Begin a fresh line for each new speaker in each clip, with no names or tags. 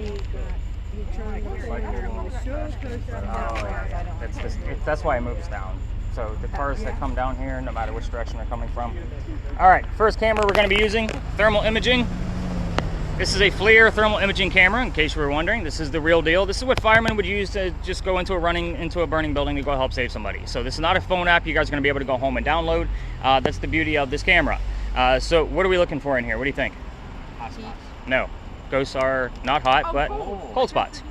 he turned
That's why it moves down. So the cars that come down here, no matter which direction they're coming from. All right, first camera we're going to be using, thermal imaging. This is a FLIR thermal imaging camera, in case you were wondering. This is the real deal. This is what firemen would use to just go into a burning building to go help save somebody. So this is not a phone app you guys are going to be able to go home and download. That's the beauty of this camera. So what are we looking for in here? What do you think?
Hot spots.
No, ghosts are not hot, but cold spots.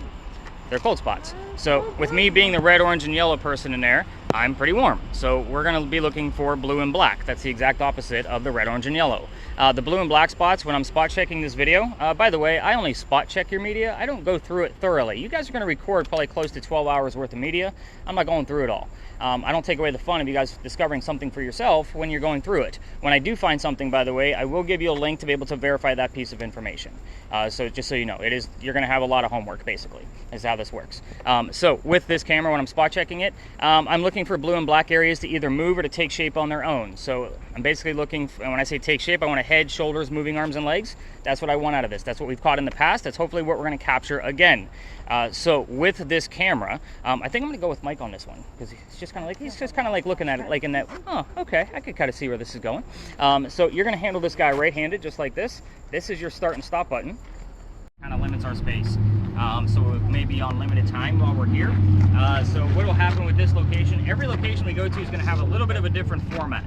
They're cold spots. So with me being the red, orange, and yellow person in there, I'm pretty warm. So we're going to be looking for blue and black. That's the exact opposite of the red, orange, and yellow. The blue and black spots, when I'm spot checking this video, by the way, I only spot check your media. I don't go through it thoroughly. You guys are going to record probably close to 12 hours worth of media. I'm not going through it all. I don't take away the fun of you guys discovering something for yourself when you're going through it. When I do find something, by the way, I will give you a link to be able to verify that piece of information. So just so you know, you're going to have a lot of homework, basically, is how this works. So with this camera, when I'm spot checking it, I'm looking for blue and black areas to either move or to take shape on their own. So I'm basically looking, and when I say take shape, I want a head, shoulders, moving arms and legs. That's what I want out of this. That's what we've caught in the past. That's hopefully what we're going to capture again. So with this camera, I think I'm going to go with Mike on this one, because he's just kind of like looking at it like in that, oh, okay, I could kind of see where this is going. So you're going to handle this guy right-handed, just like this. This is your start and stop button. Kind of limits our space. So it may be on limited time while we're here. So what will happen with this location, every location we go to is going to have a little bit of a different format.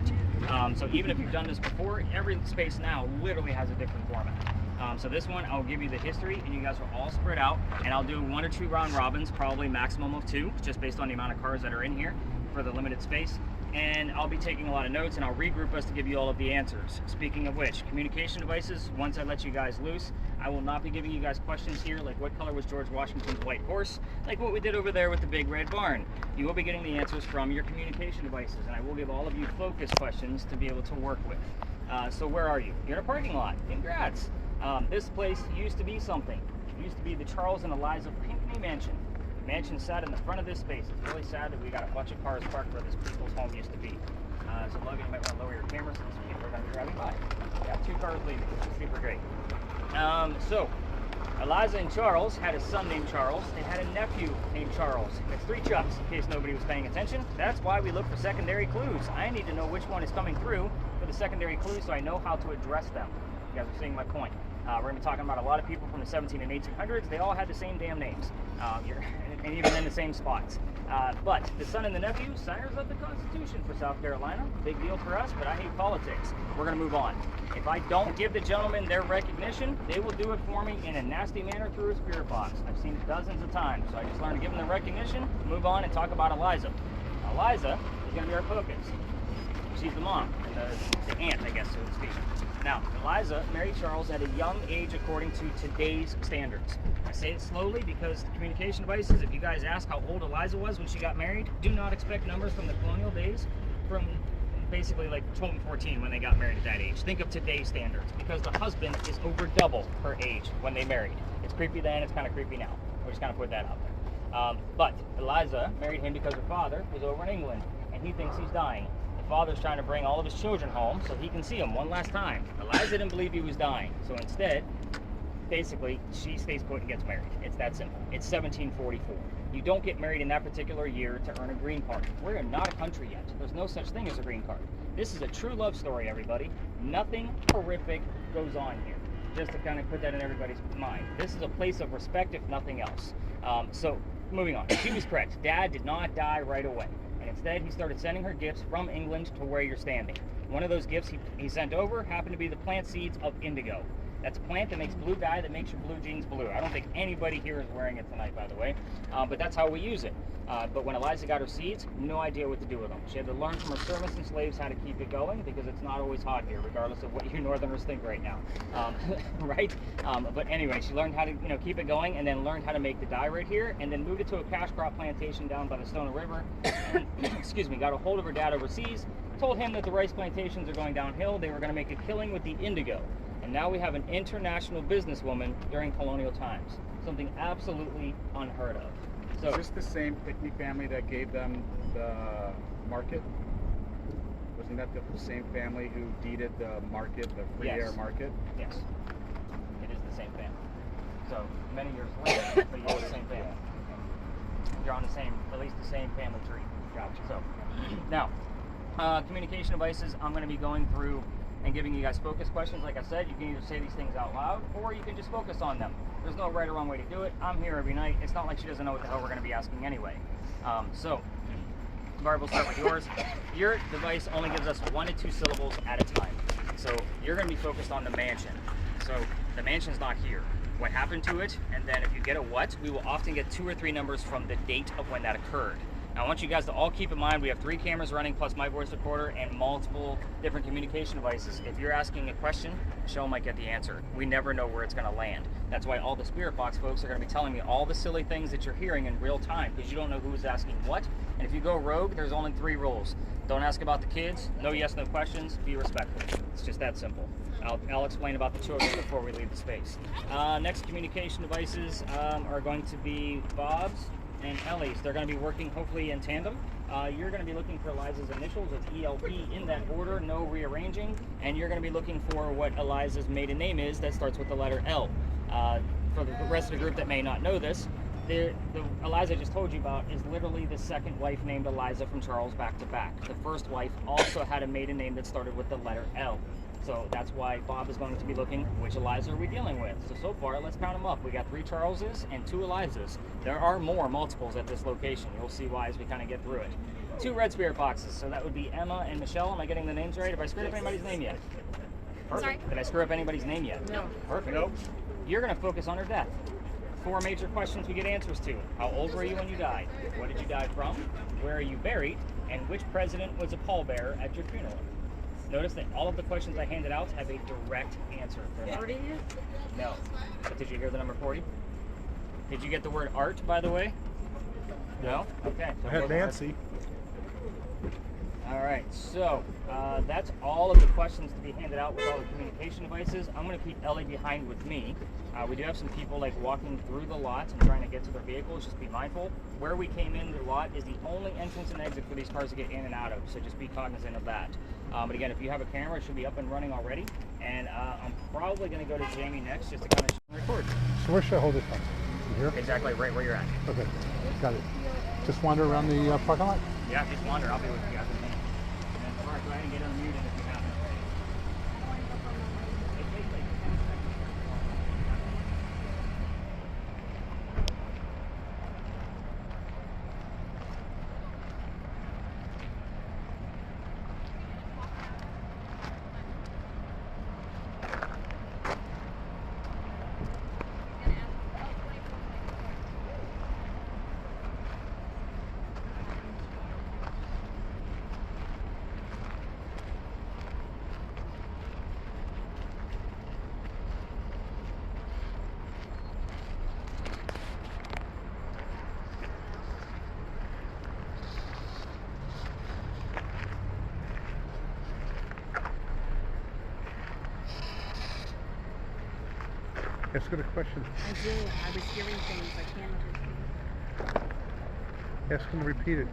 So even if you've done this before, every space now literally has a different format. So this one, I'll give you the history, and you guys are all spread out, and I'll do 1 or 2 round robins, probably maximum of 2, just based on the amount of cars that are in here for the limited space. And I'll be taking a lot of notes, and I'll regroup us to give you all of the answers. Speaking of which, communication devices, once I let you guys loose, I will not be giving you guys questions here like what color was George Washington's white horse, like what we did over there with the big red barn. You will be getting the answers from your communication devices, and I will give all of you focus questions to be able to work with. So where are you? You're in a parking lot. Congrats. This place used to be something. It used to be the Charles and Eliza Pinckney Mansion. The mansion sat in the front of this space. It's really sad that we got a bunch of cars parked where this people's home used to be. So Logan, you might want to lower your camera so these people are going to be driving by. We got 2 cars leaving, which is super great. So Eliza and Charles had a son named Charles. They had a nephew named Charles. It's 3 Chucks, in case nobody was paying attention. That's why we look for secondary clues. I need to know which one is coming through for the secondary clues so I know how to address them. You guys are seeing my point. We're going to be talking about a lot of people from the 17 and 1800s. They all had the same damn names, and even in the same spots. But the son and the nephew, signers of the Constitution for South Carolina. Big deal for us, but I hate politics. We're going to move on. If I don't give the gentlemen their recognition, they will do it for me in a nasty manner through a spirit box. I've seen it dozens of times, so I just learned to give them the recognition, move on, and talk about Eliza. Eliza is going to be our focus. She's the mom, the aunt, I guess, so to speak. Now, Eliza married Charles at a young age according to today's standards. I say it slowly because the communication devices, if you guys ask how old Eliza was when she got married, do not expect numbers from the colonial days, from basically like 12 and 14 when they got married at that age. Think of today's standards, because the husband is over double her age when they married. It's creepy then, it's kind of creepy now. We're just kind of put that out there. But Eliza married him because her father was over in England, and he thinks he's dying. Father's trying to bring all of his children home so he can see them one last time. Eliza didn't believe he was dying, so instead, basically, she stays put and gets married. It's that simple. It's 1744. You don't get married in that particular year to earn a green card. We're not a country yet. There's no such thing as a green card. This is a true love story, everybody. Nothing horrific goes on here. Just to kind of put that in everybody's mind. This is a place of respect, if nothing else. So, moving on. She was correct. Dad did not die right away. And instead, he started sending her gifts from England to where you're standing. One of those gifts he sent over happened to be the plant seeds of indigo. That's a plant that makes blue dye that makes your blue jeans blue. I don't think anybody here is wearing it tonight, by the way, but that's how we use it. But when Eliza got her seeds, no idea what to do with them. She had to learn from her servants and slaves how to keep it going, because it's not always hot here, regardless of what you northerners think right now, right? But anyway, she learned how to keep it going, and then learned how to make the dye right here, and then moved it to a cash crop plantation down by the Stono River, and, excuse me, got a hold of her dad overseas, told him that the rice plantations are going downhill, they were going to make a killing with the indigo. And now we have an international businesswoman during colonial times. Something absolutely unheard of. So,
is this the same Pinckney family that gave them the market? Wasn't that the same family who deeded the market, the free air market?
Yes. It is the same family. So many years later, but you're the same family. You're on the same, at least the same family tree.
Gotcha.
So, now, communication devices, I'm going to be going through and giving you guys focus questions. Like I said, you can either say these things out loud, or you can just focus on them. There's no right or wrong way to do it. I'm here every night. It's not like she doesn't know what the hell we're going to be asking anyway. So, Barb, we'll start with yours. Your device only gives us 1 to 2 syllables at a time. So you're going to be focused on the mansion. So the mansion's not here. What happened to it, and then if you get a what, we will often get 2 or 3 numbers from the date of when that occurred. Now I want you guys to all keep in mind we have 3 cameras running plus my voice recorder and multiple different communication devices. If you're asking a question, Michelle might get the answer. We never know where it's going to land. That's why all the Spirit Box folks are going to be telling me all the silly things that you're hearing in real time, because you don't know who's asking what. And if you go rogue, there's only 3 rules. Don't ask about the kids, no yes, no questions, be respectful. It's just that simple. I'll explain about the children before we leave the space. Next communication devices are going to be Bob's and Ellie's. They're going to be working hopefully in tandem. You're going to be looking for Eliza's initials. It's ELP in that order, no rearranging. And you're going to be looking for what Eliza's maiden name is that starts with the letter L. For the rest of the group that may not know this, the Eliza I just told you about is literally the second wife named Eliza from Charles back to back. The first wife also had a maiden name that started with the letter L. So that's why Bob is going to be looking, which Eliza are we dealing with? So far, let's count them up. We got 3 Charleses and 2 Elizas. There are more multiples at this location. You'll see why as we kind of get through it. 2 red Spirit Boxes. So that would be Emma and Michelle. Am I getting the names right? Have I screwed up anybody's name yet? Perfect.
Sorry?
Did I screw up anybody's name yet?
No.
Perfect. Nope. You're going to focus on her death. 4 major questions we get answers to. How old were you when you died? What did you die from? Where are you buried? And which president was a pallbearer at your funeral? Notice that all of the questions I handed out have a direct answer.
40?
No. But did you hear the number 40? Did you get the word art, by the way? No? Okay. So
I had Nancy.
All right, so that's all of the questions to be handed out with all the communication devices. I'm going to keep Ellie behind with me. We do have some people like walking through the lot and trying to get to their vehicles. Just be mindful. Where we came in the lot is the only entrance and exit for these cars to get in and out of, so just be cognizant of that. But again, if you have a camera, it should be up and running already. And I'm probably going to go to Jamie next just to kind of record.
So where should I hold this one? Here?
Exactly right where you're at.
Okay, got it. Just wander around the parking lot?
Yeah, just wander. I'll be with you guys in a minute. And then, all right, go ahead and get unmuted if you haven't. It takes like 10 seconds.
Ask her a question.
I did. I was hearing things. I can't understand.
Ask him to repeat it.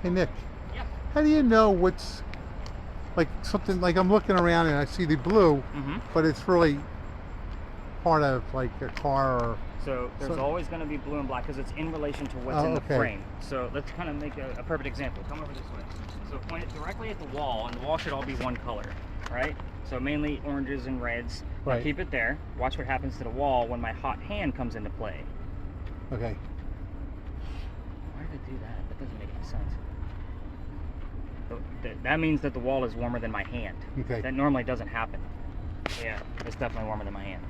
Hey Nick,
Yeah.
how do you know what's like something like I'm looking around and I see the blue,
Mm-hmm.
but it's really part of like a car or
So there's
So-
always going to be blue and black because it's in relation to what's
Oh,
in the
okay.
frame. So let's kind of make a perfect example. Come over this way. So point it directly at the wall, and the wall should all be one color, right? So mainly oranges and reds. Now
Right.
keep it there. Watch what happens to the wall when my hot hand comes into play.
okay.
Why did it do that? That doesn't make any sense. That means that the wall is warmer than my hand.
Okay.
That normally doesn't happen. Yeah, it's definitely warmer than my hand.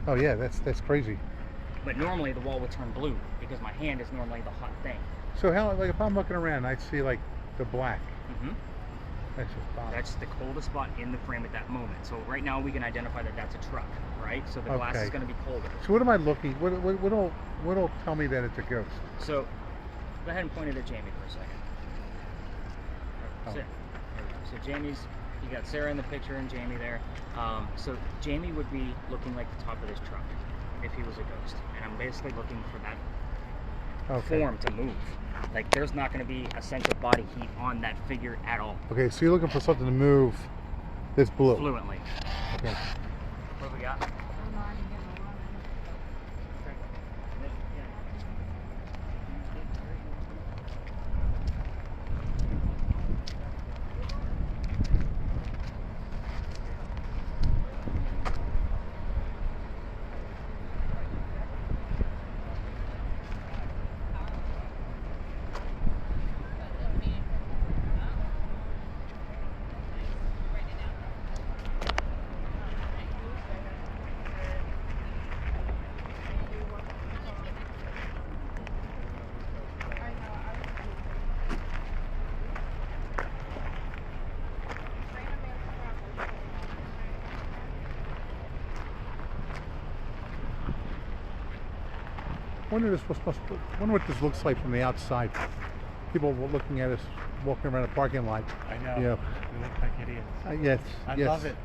Oh yeah, that's crazy.
But normally the wall would turn blue because my hand is normally the hot thing.
So how like if I'm looking around, I see like the black.
Mm-hmm.
That's just odd.
That's the coldest spot in the frame at that moment. So right now we can identify that that's a truck, right? So the glass is
Okay.
going to be colder.
So what am I looking? What'll tell me that it's a ghost?
So go ahead and point it at Jamie for a second.
Oh.
There we go. So Jamie's, you got Sarah in the picture and Jamie there. So Jamie would be looking like the top of this truck if he was a ghost. And I'm basically looking for that
Okay.
form to move. Like there's not going to be a sense of body heat on that figure at all.
Okay, so you're looking for something to move that's blue.
Fluently.
Okay.
What have we got?
Wonder what this looks like from the outside. People were looking at us walking around the parking lot.
I know.
Yeah.
We look like idiots.
Yes.
I
yes.
love it.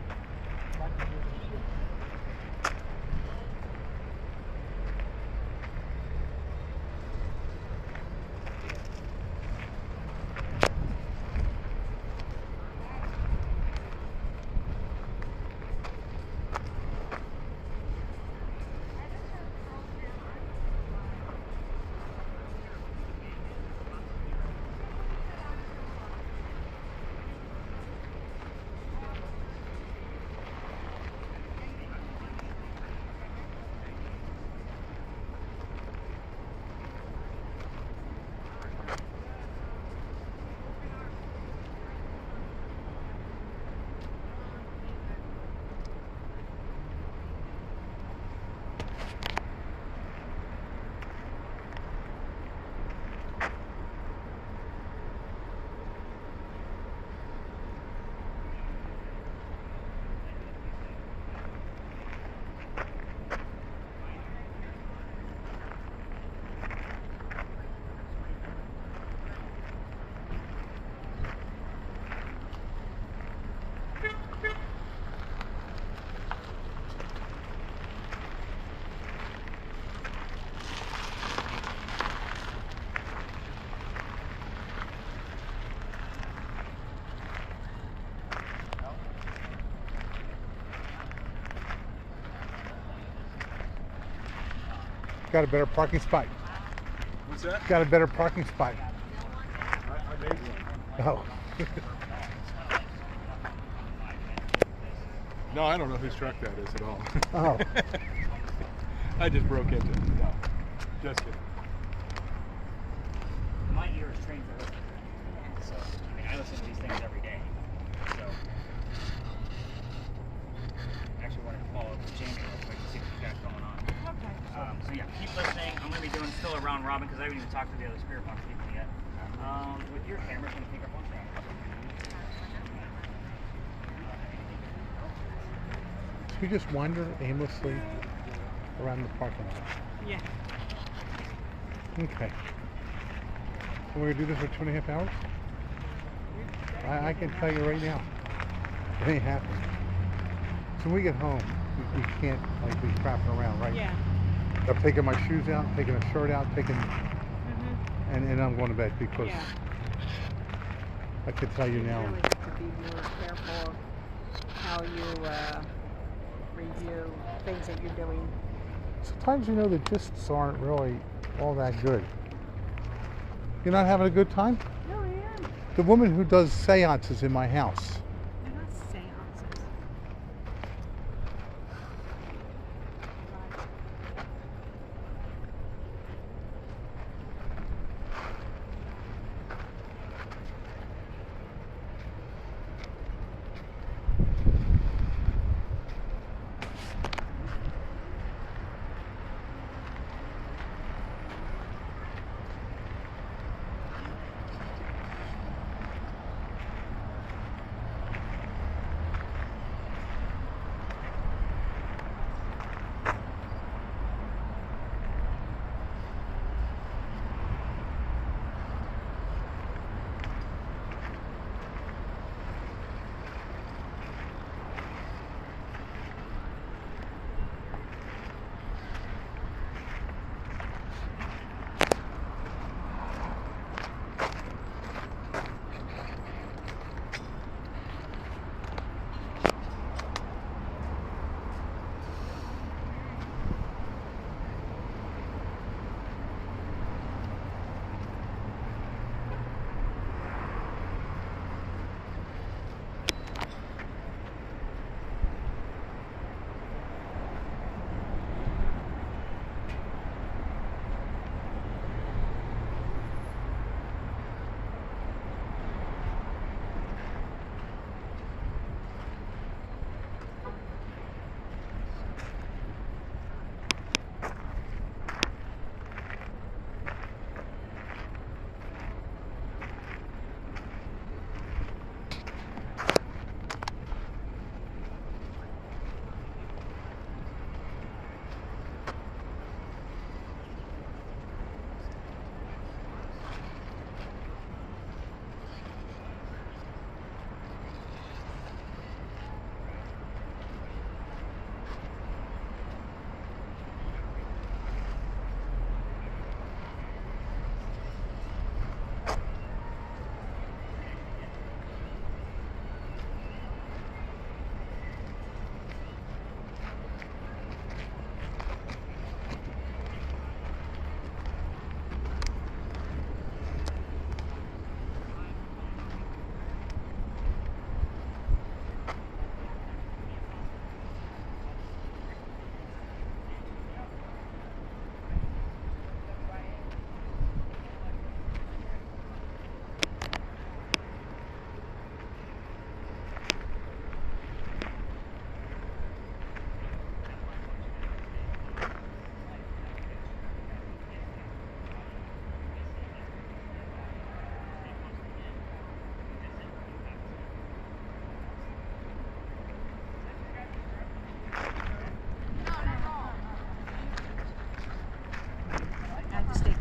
Got a better parking spot.
What's that?
Got a better parking spot.
Amazing.
Oh.
No, I don't know whose truck that is at all.
Oh.
I just broke into it. No, just kidding.
My ear is trained for listening to it. So, I mean, I listen to these things every day. So, actually wanted to follow up with Jamie real quick to see what you got going on. So yeah, keep listening. I'm going to be doing still a round robin because I haven't even talked to the other Spirit Box people yet. With your camera, can you pick up one shot?
So you just wander aimlessly around the parking lot.
Yeah.
Okay. So we're gonna do this for 2.5 hours? I can tell you right now, it ain't happening. So when we get home, we can't like be crapping around, right?
Yeah.
I'm taking my shoes out, taking a shirt out, taking,
Mhm.
and I'm going to bed because
Yeah.
I could tell you
You
now.
really have to be more careful of how you review things that you're doing.
Sometimes the gists aren't really all that good. You're not having a good time?
No, I am.
The woman who does seances in my house.
They're not seances.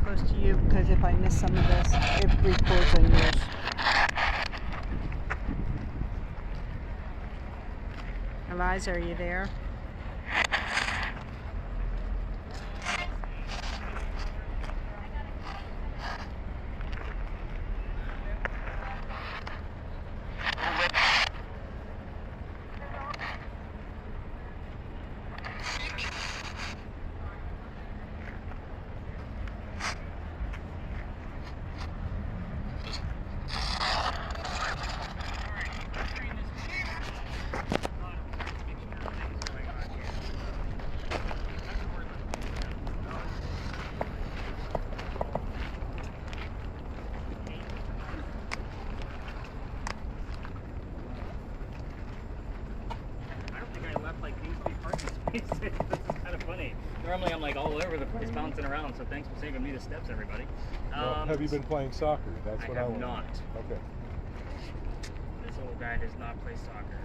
Close to you because if I miss some of this, it records on yours. Eliza, are you there?
This is kind of funny. Normally I'm like all over the place bouncing around, so thanks for saving me the steps, everybody.
Well, have you been playing soccer? That's what I
have
want.
not.
Okay.
This old guy does not play soccer.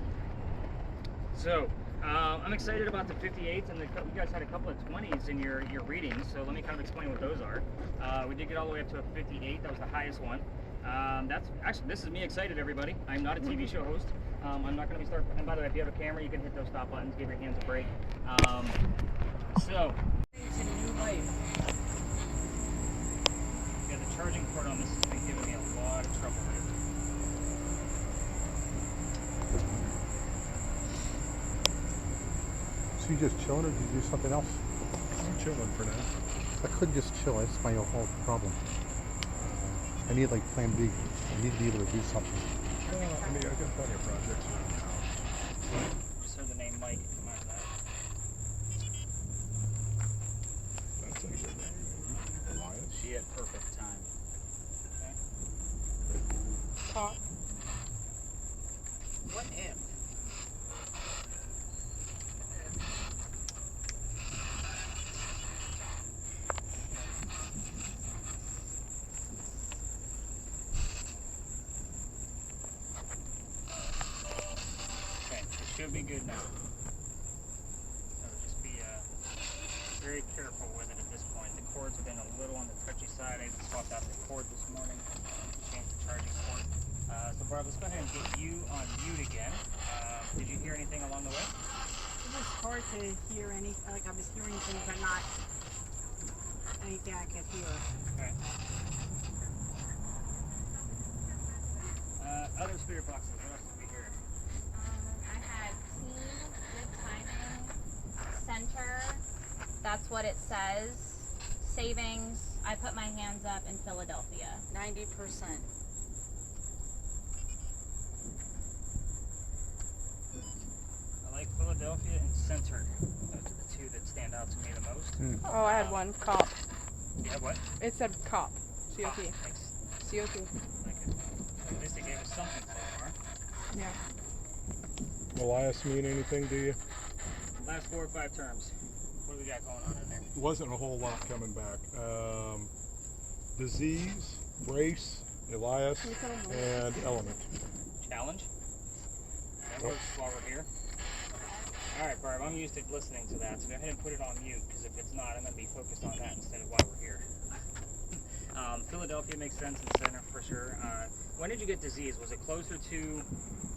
So, I'm excited about the 58s, and you guys had a couple of 20s in your readings, so let me kind of explain what those are. We did get all the way up to a 58, that was the highest one. That's actually, this is me excited, everybody. I'm not a TV show host. I'm not going to be and by the way, if you have a camera, you can hit those stop buttons, give your hands a break. So, it's a new life. Yeah, the charging port on this has been giving me a lot of trouble lately.
So you just chilling, or did you do something else?
I'm chilling for now.
I couldn't just chill. That's my whole problem. I need like plan B. I need to be able to do something.
I mean, I've got plenty of projects around the house.
Just heard the name Mike. Come on, that.
That's a good name. Elias?
She had perfect time.
Pop. What if?
Okay, it should be good now. So just be very careful with it at this point. The cord's been a little on the touchy side. I swapped out the cord this morning, changed the charging cord. So Barb, let's go ahead and get you on mute again. Did you hear anything along the way?
It was hard to hear any, like I was hearing things, but not anything I could hear.
Okay. Other spirit boxes, what else did we hear?
I had team, good timing, center, that's what it says. Savings, I put my hands up in Philadelphia.
90%.
I like Philadelphia and center. Those are the two that stand out to me the most.
Oh, I had one. Cop.
You have what?
It said cop. COP.
Thanks.
COP.
Like it. At least they gave us something so far.
Yeah.
Elias mean anything to you?
Last 4 or 5 terms. What do we got going on in there?
Wasn't a whole lot coming back. Disease, Brace, Elias, and Element.
Challenge? That works while we're here. Alright, Barb, I'm used to listening to that, so go ahead and put it on mute, because if it's not, I'm going to be focused on that instead of while we're here. Philadelphia makes sense in center for sure. When did you get disease? Was it closer to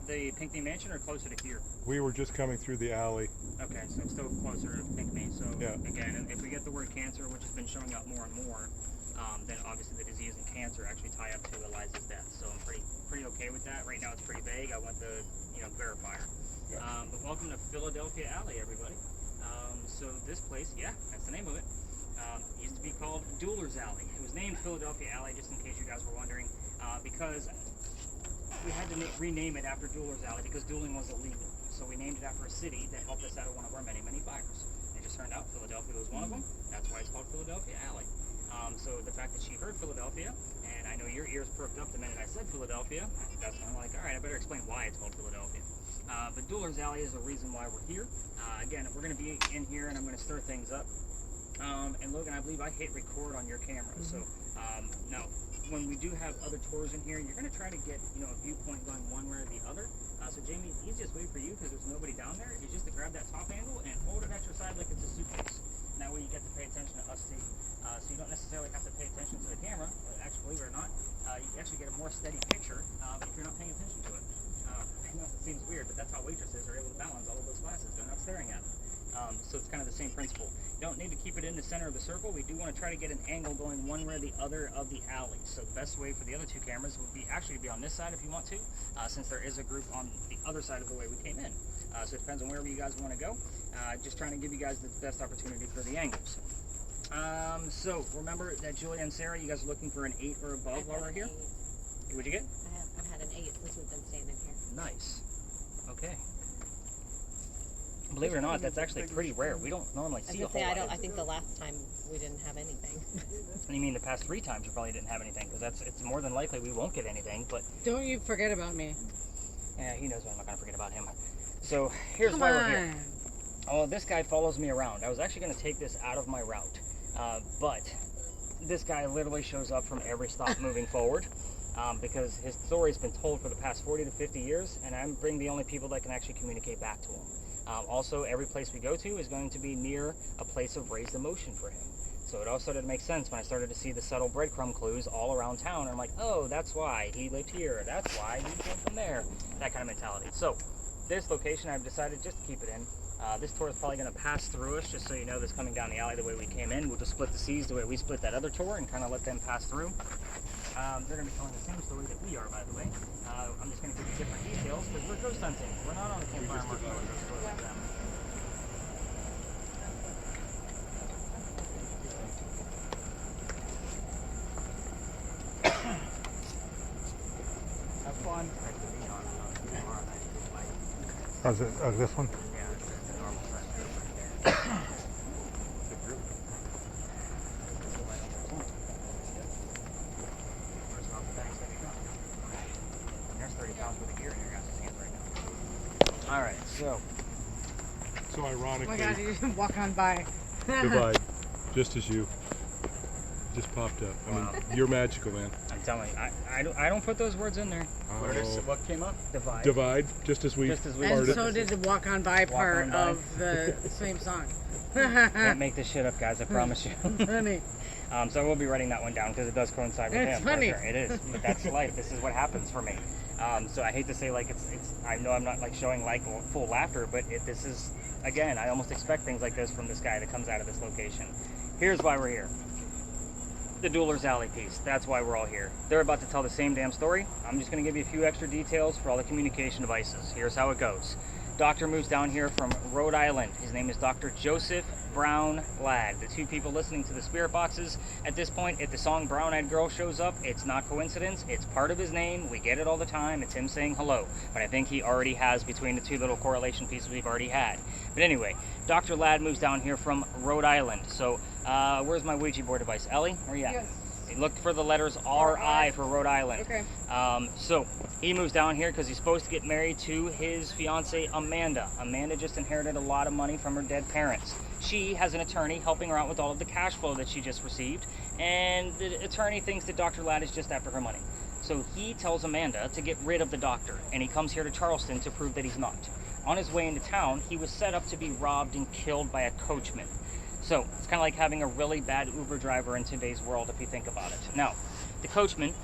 the Pinckney Mansion or closer to here?
We were just coming through the alley.
Okay, so it's still closer to Pinckney. So
Yeah.
again, if we get the word cancer, which has been showing up more and more, then obviously the disease and cancer actually tie up to Eliza's death. So I'm pretty okay with that. Right now it's pretty vague. I want the verifier.
Yeah.
But welcome to Philadelphia Alley, everybody. So this place, yeah, that's the name of it. Used to be called Dueler's Alley. It was named Philadelphia Alley, just in case you guys were wondering, because we had to rename it after Dueler's Alley because dueling was illegal. So we named it after a city that helped us out of one of our many, many fires. It just turned out Philadelphia was one of them. That's why it's called Philadelphia Alley. So the fact that she heard Philadelphia, and I know your ears perked up the minute I said Philadelphia, that's when I'm like, all right, I better explain why it's called Philadelphia. But Dueler's Alley is the reason why we're here. Again, we're going to be in here, and I'm going to stir things up. And Logan, I believe I hit record on your camera. So now, when we do have other tours in here, you're going to try to get a viewpoint going one way or the other. So Jamie, the easiest way for you, because there's nobody down there, is just to grab that top angle and hold it at your side like it's a suitcase. And that way you get to pay attention to us too. So you don't necessarily have to pay attention to the camera. Actually, believe it or not, you actually get a more steady picture if you're not paying attention to it. I know it seems weird, but that's how waitresses are able to balance all of those glasses. They're not staring at them. So it's kind of the same principle. You don't need to keep it in the center of the circle. We do want to try to get an angle going one way or the other of the alley. So the best way for the other two cameras would be actually to be on this side if you want to, since there is a group on the other side of the way we came in. So it depends on wherever you guys want to go. Just trying to give you guys the best opportunity for the angles. So remember that Julia and Sarah, you guys are looking for an 8 or above while we're here? What'd you get?
I've had an 8 since we've been standing here.
Nice. Okay. Believe it or not, that's actually pretty rare. We don't normally
I
see a
was
whole
gonna say,
lot.
I think the last time we didn't have anything.
You mean the past 3 times you probably didn't have anything? Because it's more than likely we won't get anything. But
Don't you forget about me.
yeah, he knows I'm not gonna forget about him. So here's why we're here. Oh, this guy follows me around. I was actually gonna take this out of my route, but this guy literally shows up from every stop moving forward. Because his story's been told for the past 40 to 50 years, and I'm being the only people that can actually communicate back to him. Also, every place we go to is going to be near a place of raised emotion for him. So it all started to make sense when I started to see the subtle breadcrumb clues all around town. And I'm like, oh, that's why he lived here. That's why he came from there. That kind of mentality. So this location, I've decided just to keep it in. This tour is probably going to pass through us, just so you know, this coming down the alley the way we came in. We'll just split the seas the way we split that other tour and kind of let them pass through. They're going to be telling the same story that we are, by the way. I'm just going to give you different details because we're ghost hunting. We're not on the campfire market.
Oh, is it, this one?
Yeah, it's a normal size. There's 30 pounds worth of gear in your guys' hands right now. All right, so
So
Oh
ironically,
my god, you didn't walk on by.
Divide, just as you just popped up. I mean, you're magical, man.
I'm telling you, I don't put those words in there.
What came up?
Divide.
Divide, just as we
Just as we
And
parted.
so did the walk on by part
on by.
of the same song.
Can't make this shit up, guys. I promise you.
Funny.
So I will be writing that one down because it does coincide with
It's
him.
funny.
For sure. It is, but that's life. This is what happens for me. So I hate to say like it's. I know I'm not like showing like full laughter, but this is again. I almost expect things like this from this guy that comes out of this location. Here's why we're here. The Duelers Alley piece. That's why we're all here. They're about to tell the same damn story. I'm just going to give you a few extra details for all the communication devices. Here's how it goes. Doctor moves down here from Rhode Island. His name is Dr. Joseph Brown Ladd. The two people listening to the spirit boxes at this point, if the song Brown Eyed Girl shows up, it's not coincidence. It's part of his name. We get it all the time. It's him saying hello. But I think he already has, between the two little correlation pieces we've already had. But anyway, Dr. Ladd moves down here from Rhode Island. So where's my Ouija board device? Ellie, where you at?
Yes.
Look for the letters R.I. for Rhode Island.
Okay.
So he moves down here because he's supposed to get married to his fiancee Amanda. Amanda just inherited a lot of money from her dead parents. She has an attorney helping her out with all of the cash flow that she just received, and the attorney thinks that Dr. Ladd is just after her money. So he tells Amanda to get rid of the doctor, and he comes here to Charleston to prove that he's not. On his way into town, he was set up to be robbed and killed by a coachman. So it's kind of like having a really bad Uber driver in today's world if you think about it. Now, the coachman,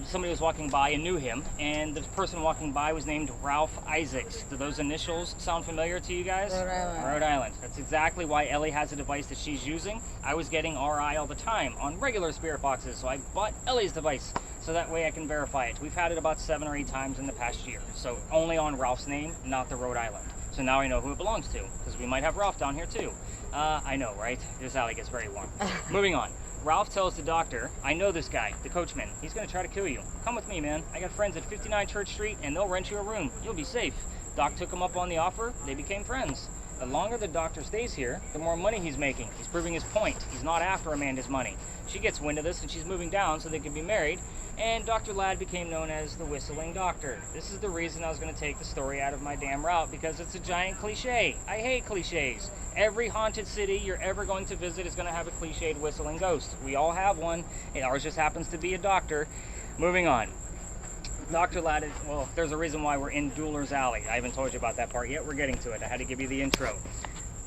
somebody was walking by and knew him, and the person walking by was named Ralph Isaacs. Do those initials sound familiar to you guys?
Rhode Island.
Rhode Island. That's exactly why Ellie has a device that she's using. I was getting RI all the time on regular spirit boxes, so I bought Ellie's device so that way I can verify it. We've had it about 7 or 8 times in the past year, so only on Ralph's name, not the Rhode Island. So now I know who it belongs to, because we might have Ralph down here too. I know, right? This alley gets very warm. Moving on. Ralph tells the doctor, I know this guy, the coachman. He's going to try to kill you. Come with me, man. I got friends at 59 Church Street, and they'll rent you a room. You'll be safe. Doc took him up on the offer. They became friends. The longer the doctor stays here, the more money he's making. He's proving his point. He's not after Amanda's money. She gets wind of this, and she's moving down so they can be married. And Dr. Ladd became known as the Whistling Doctor. This is the reason I was going to take the story out of my damn route, because it's a giant cliche. I hate cliches. Every haunted city you're ever going to visit is going to have a cliched whistling ghost. We all have one, and ours just happens to be a doctor. Moving on. Dr. Ladd is, well, there's a reason why we're in Duelers Alley. I haven't told you about that part yet. We're getting to it. I had to give you the intro.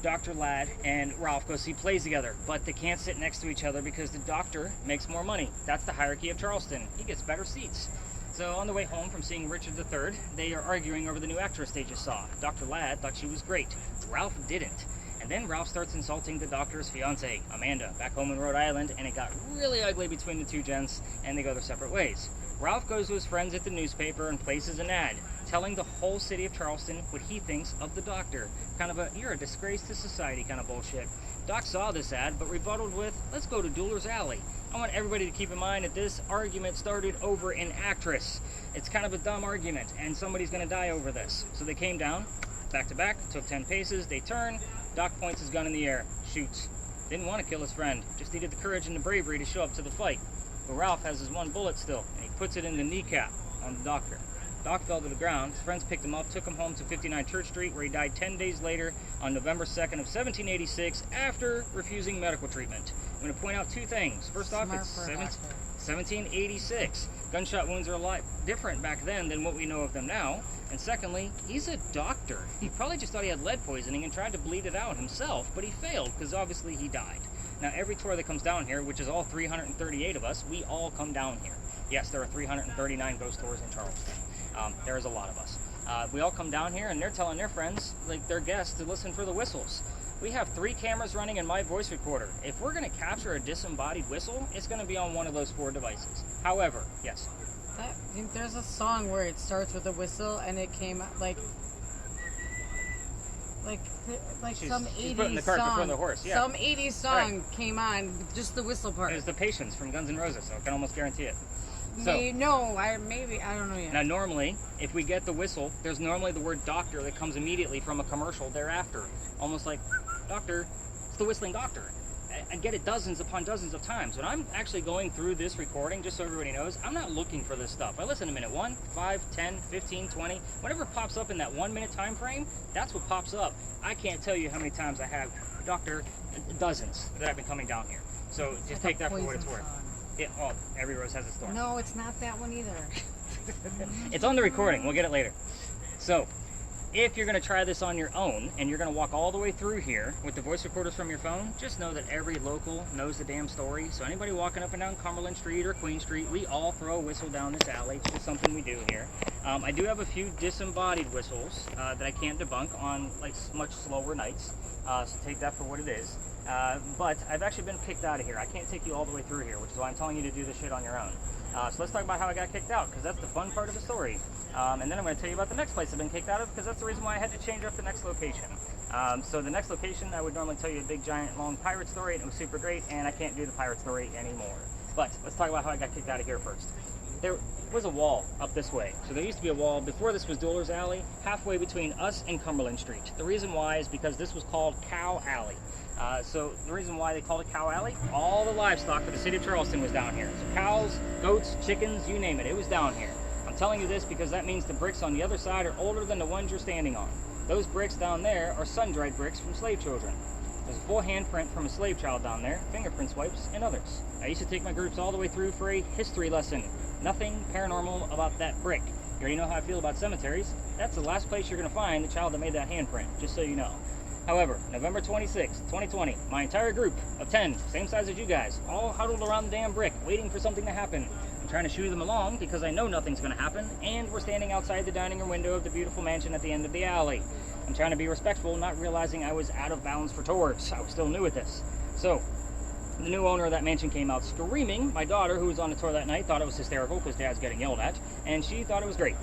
Dr. Ladd and Ralph go see plays together, but they can't sit next to each other because the doctor makes more money. That's the hierarchy of Charleston. He gets better seats. So on the way home from seeing Richard III, they are arguing over the new actress they just saw. Dr. Ladd thought she was great. Ralph didn't. And then Ralph starts insulting the doctor's fiancée, Amanda, back home in Rhode Island, and it got really ugly between the two gents, and they go their separate ways. Ralph goes to his friends at the newspaper and places an ad, telling the whole city of Charleston what he thinks of the doctor. Kind of a, you're a disgrace to society kind of bullshit. Doc saw this ad, but rebutted with, let's go to Duelers Alley. I want everybody to keep in mind that this argument started over an actress. It's kind of a dumb argument, and somebody's going to die over this. So they came down, back to back, took 10 paces, they turn, Doc points his gun in the air, shoots. Didn't want to kill his friend, just needed the courage and the bravery to show up to the fight. But Ralph has his one bullet still, and he puts it in the kneecap on the doctor. Doc fell to the ground. His friends picked him up, took him home to 59 Church Street, where he died 10 days later on November 2nd of 1786 after refusing medical treatment. I'm going to point out 2 things. First off,
Smart
it's
for a doctor.
1786. Gunshot wounds are a lot different back then than what we know of them now. And secondly, he's a doctor. He probably just thought he had lead poisoning and tried to bleed it out himself, but he failed because obviously he died. Now, every tour that comes down here, which is all 338 of us, we all come down here. Yes, there are 339 ghost tours in Charleston. There is a lot of us. We all come down here, and they're telling their friends, like their guests, to listen for the whistles. We have 3 cameras running in my voice recorder. If we're going to capture a disembodied whistle, it's going to be on one of those 4 devices. However, yes.
There's a song where it starts with a whistle and it came out like some
She's
80s
putting the cart before
song.
the horse, yeah.
Some 80s song came on, just the whistle part.
It was The Patience from Guns N' Roses, so I can almost guarantee it. So
maybe I don't know yet.
now normally, if we get the whistle, there's normally the word doctor that comes immediately from a commercial thereafter. Almost like, doctor, it's the whistling doctor. I get it dozens upon dozens of times. When I'm actually going through this recording, just so everybody knows, I'm not looking for this stuff. I listen to minute 1, 5, 10, 15, 20. Whatever pops up in that 1 minute time frame, that's what pops up. I can't tell you how many times I have doctor, dozens that I've been coming down here. So just take that for what it's worth. Oh, every rose has its thorn.
No, it's not that one either.
It's on the recording. We'll get it later. So, if you're going to try this on your own, and you're going to walk all the way through here with the voice recorders from your phone, just know that every local knows the damn story. So anybody walking up and down Cumberland Street or Queen Street, we all throw a whistle down this alley. It's just something we do here. I do have a few disembodied whistles that I can't debunk on like much slower nights. So take that for what it is. But I've actually been kicked out of here. I can't take you all the way through here, which is why I'm telling you to do this shit on your own. So let's talk about how I got kicked out, because that's the fun part of the story. And then I'm going to tell you about the next place I've been kicked out of, because that's the reason why I had to change up the next location. So the next location, I would normally tell you a big, giant, long pirate story, and it was super great, and I can't do the pirate story anymore. But let's talk about how I got kicked out of here first. There was a wall up this way. So there used to be a wall before this was Dueler's Alley, halfway between us and Cumberland Street. The reason why is because this was called Cow Alley. So the reason why they called it Cow Alley, all the livestock for the city of Charleston was down here. So cows, goats, chickens, you name it, it was down here. I'm telling you this because that means the bricks on the other side are older than the ones you're standing on. Those bricks down there are sun-dried bricks from slave children. There's a full handprint from a slave child down there, fingerprint swipes, and others. I used to take my groups all the way through for a history lesson. Nothing paranormal about that brick. You already know how I feel about cemeteries. That's the last place you're going to find the child that made that handprint, just so you know. However, November 26, 2020, my entire group of 10, same size as you guys, all huddled around the damn brick, waiting for something to happen. I'm trying to shoo them along because I know nothing's going to happen, and we're standing outside the dining room window of the beautiful mansion at the end of the alley. I'm trying to be respectful, not realizing I was out of bounds for tours. I was still new at this. So, the new owner of that mansion came out screaming. My daughter, who was on the tour that night, thought it was hysterical because Dad's getting yelled at, and she thought it was great.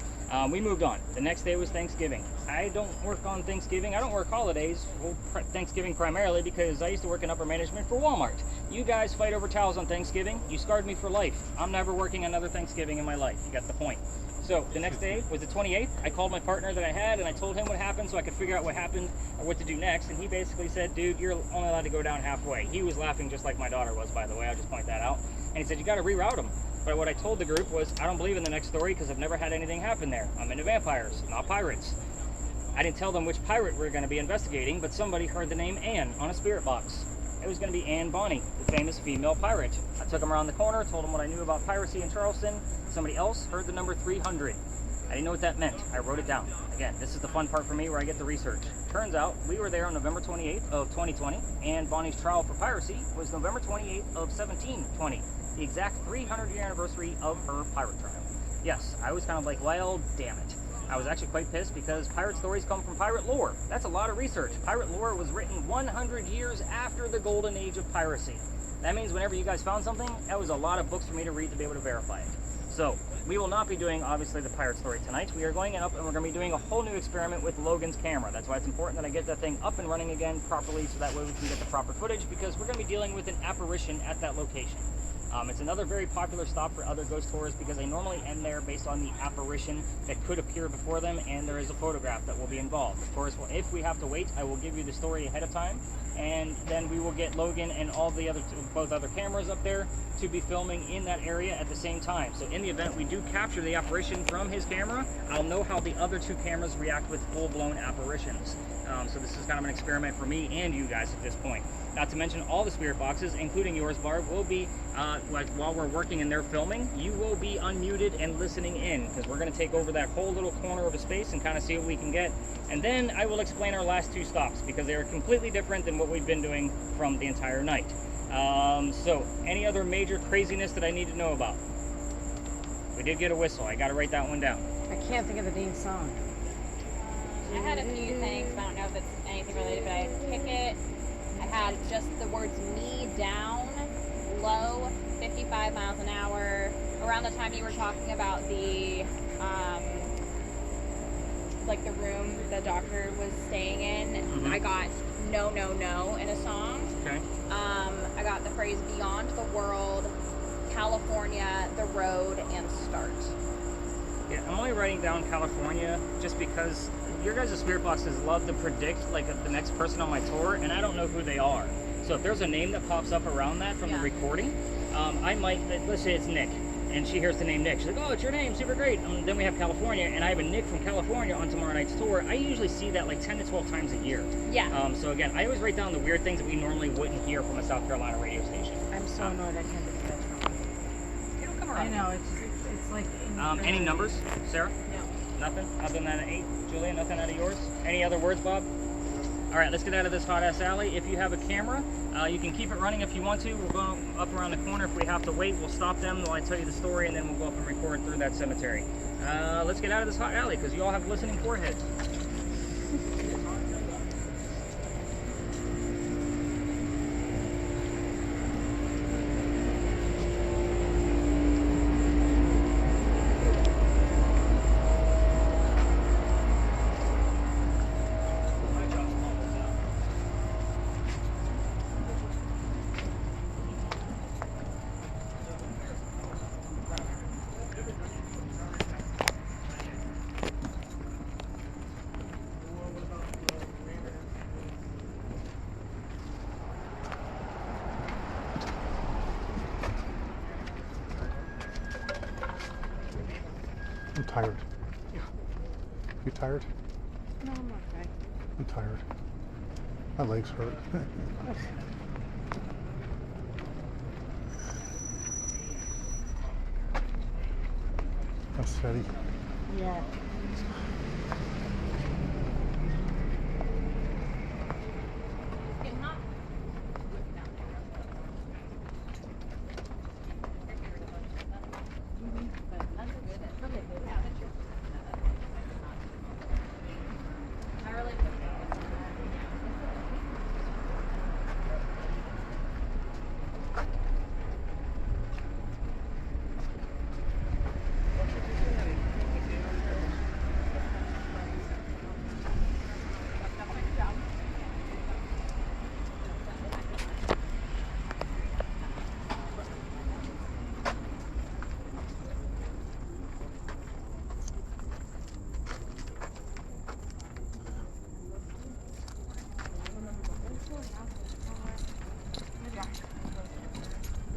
We moved on. The next day was Thanksgiving. I don't work on Thanksgiving. I don't work holidays. Well, Thanksgiving primarily because I used to work in upper management for Walmart. You guys fight over towels on Thanksgiving. You scarred me for life. I'm never working another Thanksgiving in my life. You got the point. So the next day was the 28th. I called my partner that I had and I told him what happened so I could figure out what happened or what to do next. And he basically said, dude, you're only allowed to go down halfway. He was laughing just like my daughter was, by the way. I'll just point that out. And he said, you got to reroute them. But what I told the group was, I don't believe in the next story because I've never had anything happen there. I'm into vampires, not pirates. I didn't tell them which pirate we were going to be investigating, but somebody heard the name Anne on a spirit box. It was going to be Anne Bonny, the famous female pirate. I took them around the corner, told them what I knew about piracy in Charleston. Somebody else heard the number 300. I didn't know what that meant. I wrote it down. Again, this is the fun part for me where I get the research. Turns out, we were there on November 28th of 2020, and Bonnie's trial for piracy was November 28th of 1720. The exact 300-year anniversary of her pirate trial. Yes, I was kind of like, well, damn it. I was actually quite pissed because pirate stories come from pirate lore. That's a lot of research. Pirate lore was written 100 years after the golden age of piracy. That means whenever you guys found something, that was a lot of books for me to read to be able to verify it. So, we will not be doing, obviously, the pirate story tonight. We are going up and we're going to be doing a whole new experiment with Logan's camera. That's why it's important that I get that thing up and running again properly so that way we can get the proper footage because we're going to be dealing with an apparition at that location. It's another very popular stop for other ghost tours because they normally end there based on the apparition that could appear before them, and there is a photograph that will be involved. Of course, if we have to wait, I will give you the story ahead of time, and then we will get Logan and all the other both other cameras up there to be filming in that area at the same time. So in the event we do capture the apparition from his camera, I'll know how the other two cameras react with full-blown apparitions. So this is kind of an experiment for me and you guys at this point. Not to mention all the spirit boxes, including yours, Barb, will be, like while we're working and they're filming, you will be unmuted and listening in, because we're going to take over that whole little corner of a space and kind of see what we can get. And then I will explain our last two stops, because they are completely different than what we've been doing from the entire night. So, any other major craziness that I need to know about? We did get a whistle. I got to write that one down.
I can't think of the dang song.
I had a few things, I don't know if it's anything related, but I had kick it. I had just the words me down, low, 55 miles an hour. Around the time you were talking about the, like the room the doctor was staying in, I got no, no, no in a song.
Okay.
I got the phrase beyond the world, California, the road, and start.
Yeah, I'm only writing down California just because your guys' spirit boxes love to predict like the next person on my tour, and I don't know who they are. So if there's a name that pops up around that from the recording, I might, let's say it's Nick, and she hears the name Nick. She's like, oh, it's your name, super great. Then we have California, and I have a Nick from California on tomorrow night's tour. I usually see that like 10 to 12 times a year.
Yeah.
So again, I always write down the weird things that we normally wouldn't hear from a South Carolina radio station.
I'm so annoyed I can't get that from.
It'll come
I
around.
know, it's like...
Any numbers, Sarah?
No.
Nothing? Other than that 8? Julia, nothing out of yours? Any other words, Bob? All right, let's get out of this hot ass alley. If you have a camera, you can keep it running if you want to. We'll go up around the corner. If we have to wait, we'll stop them while I tell you the story, and then we'll go up and record through that cemetery. Let's get out of this hot alley because you all have listening foreheads.
I'm tired. You tired?
No, I'm okay.
I'm tired. My legs hurt. That's steady.
Yeah.
Getting hot? I really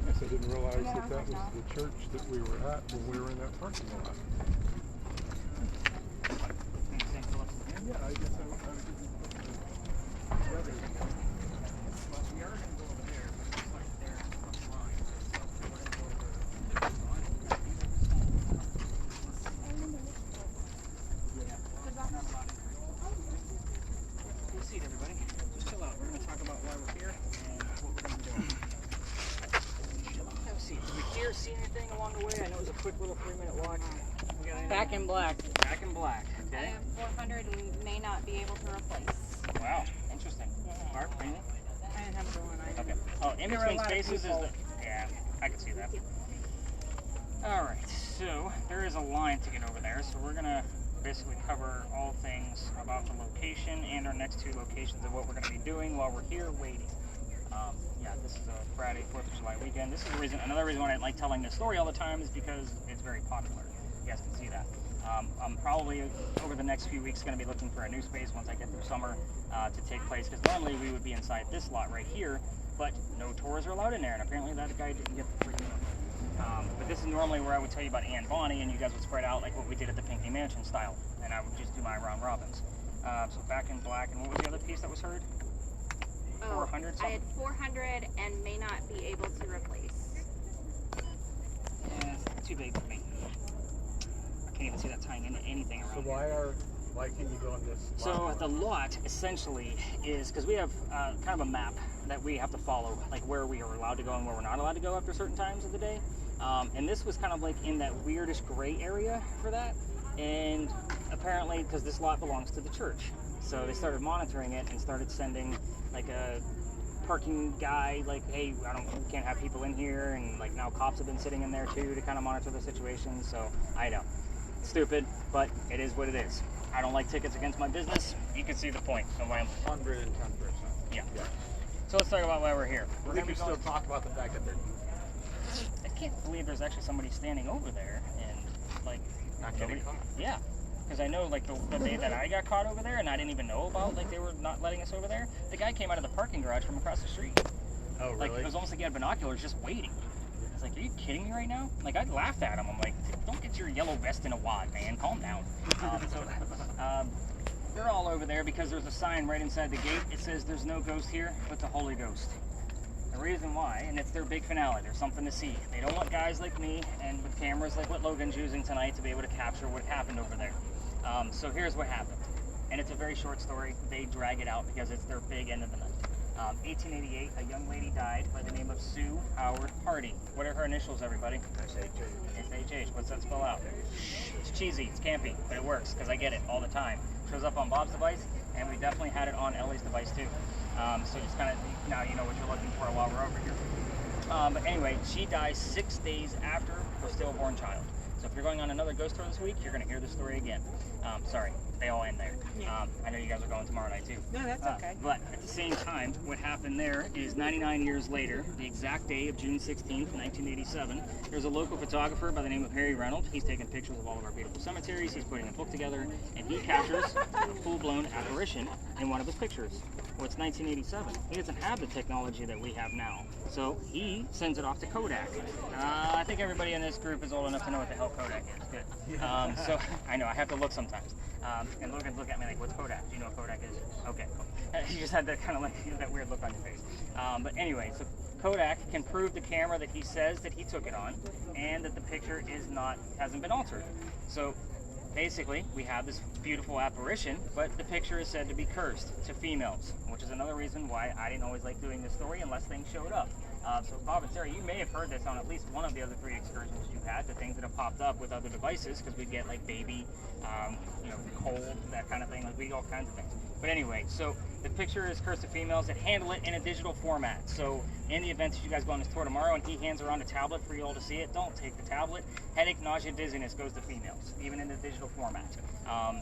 I guess I didn't realize that that was the church that we were at when we were in that parking lot. Yeah, I guess I was
Good seat, everybody. Just chill out. We're going to talk about why we're here and what we're going to be doing. Have a seat. Did we see anything along the way? I know it was a quick little 3-minute walk. We got anything?
Back in black.
Back in black.
I
Okay.
have 400 and may not be able to replace.
Wow. Interesting. Barb, anything?
I didn't have a one.
Okay. Oh, in
There were a
between
lot of
spaces is
people.
the. Yeah, I can see that. All right. So there is a line to get over there. So we're gonna basically cover all things about the location and our next 2 locations and what we're gonna be doing while we're here waiting. Yeah, this is a Friday, 4th of July weekend. This is the reason. Another reason why I like telling this story all the time is because it's very popular. You guys can see that. I'm probably over the next few weeks going to be looking for a new space once I get through summer to take place, because normally we would be inside this lot right here, but no tours are allowed in there, and apparently that guy didn't get the freaking memo. But this is normally where I would tell you about Anne Bonny, and you guys would spread out like what we did at the Pinckney Mansion style, and I would just do my round robins. So back in black, and what was the other piece that was heard? 400
I had 400 and may not be able to replace.
Yeah, it's too big for me. I can't even see that tying into anything around here.
Why can't you go on this
So the lot essentially is, because we have kind of a map that we have to follow, like where we are allowed to go and where we're not allowed to go after certain times of the day. And this was kind of like in that weirdish gray area for that. And apparently, because this lot belongs to the church, so they started monitoring it and started sending like a parking guy, like, hey, we can't have people in here, and like now cops have been sitting in there too to kind of monitor the situation. So I know, stupid, but it is what it is. I don't like tickets against my business. You can see the point. So why I'm
110%.
yeah. So let's talk about why we're here.
I think we still talk about the fact that they're
can't believe there's actually somebody standing over there and like
Not getting caught.
Yeah, because I know like the day that I got caught over there and I didn't even know about like they were not letting us over there. The guy came out of the parking garage from across the street.
Oh,
Like it was almost like he had binoculars just waiting. I was like, are you kidding me right now? Like I laughed at him. I'm like, don't get your yellow vest in a wad, man. Calm down. They're all over there because there's a sign right inside the gate. It says there's no ghost here but the Holy Ghost. The reason why, and it's their big finale, there's something to see. They don't want guys like me and with cameras like what Logan's using tonight to be able to capture what happened over there. So here's what happened. And it's a very short story. They drag it out because it's their big end of the night. 1888, a young lady died by the name of Sue Howard Hardy. What are her initials, everybody? SHH. What's that spell out? It's cheesy, it's campy, but it works because I get it all the time. Shows up on Bob's device, and we definitely had it on Ellie's device too. So just kind of, now you know what you're looking for while we're over here. But anyway, she dies 6 days after her stillborn child. So if you're going on another ghost tour this week, you're going to hear the story again. Sorry, they all end there. I know you guys are going tomorrow night too.
No, that's okay.
But at the same time, what happened there is 99 years later, the exact day of June 16th, 1987, there's a local photographer by the name of Harry Reynolds. He's taking pictures of all of our beautiful cemeteries. He's putting a book together, and he captures a full-blown apparition in one of his pictures. Well, it's 1987. He doesn't have the technology that we have now. So he sends it off to Kodak. I think everybody in this group is old enough to know what the hell Kodak is. Good. So I know I have to look sometimes. And Logan's looking at me like, what's Kodak? Do you know what Kodak is? Okay, cool. You just had that kind of like that weird look on your face. But anyway, so Kodak can prove the camera that he says that he took it on, and that the picture hasn't been altered. So basically, we have this beautiful apparition, but the picture is said to be cursed to females, which is another reason why I didn't always like doing this story unless things showed up. So Bob and Sarah, you may have heard this on at least one of the other 3 excursions you've had, the things that have popped up with other devices, because we get like baby, cold, that kind of thing, like we get all kinds of things. But anyway, so the picture is cursed to females that handle it in a digital format. So in the event that you guys go on this tour tomorrow and he hands around a tablet for you all to see it, don't take the tablet. Headache, nausea, dizziness goes to females, even in the digital format.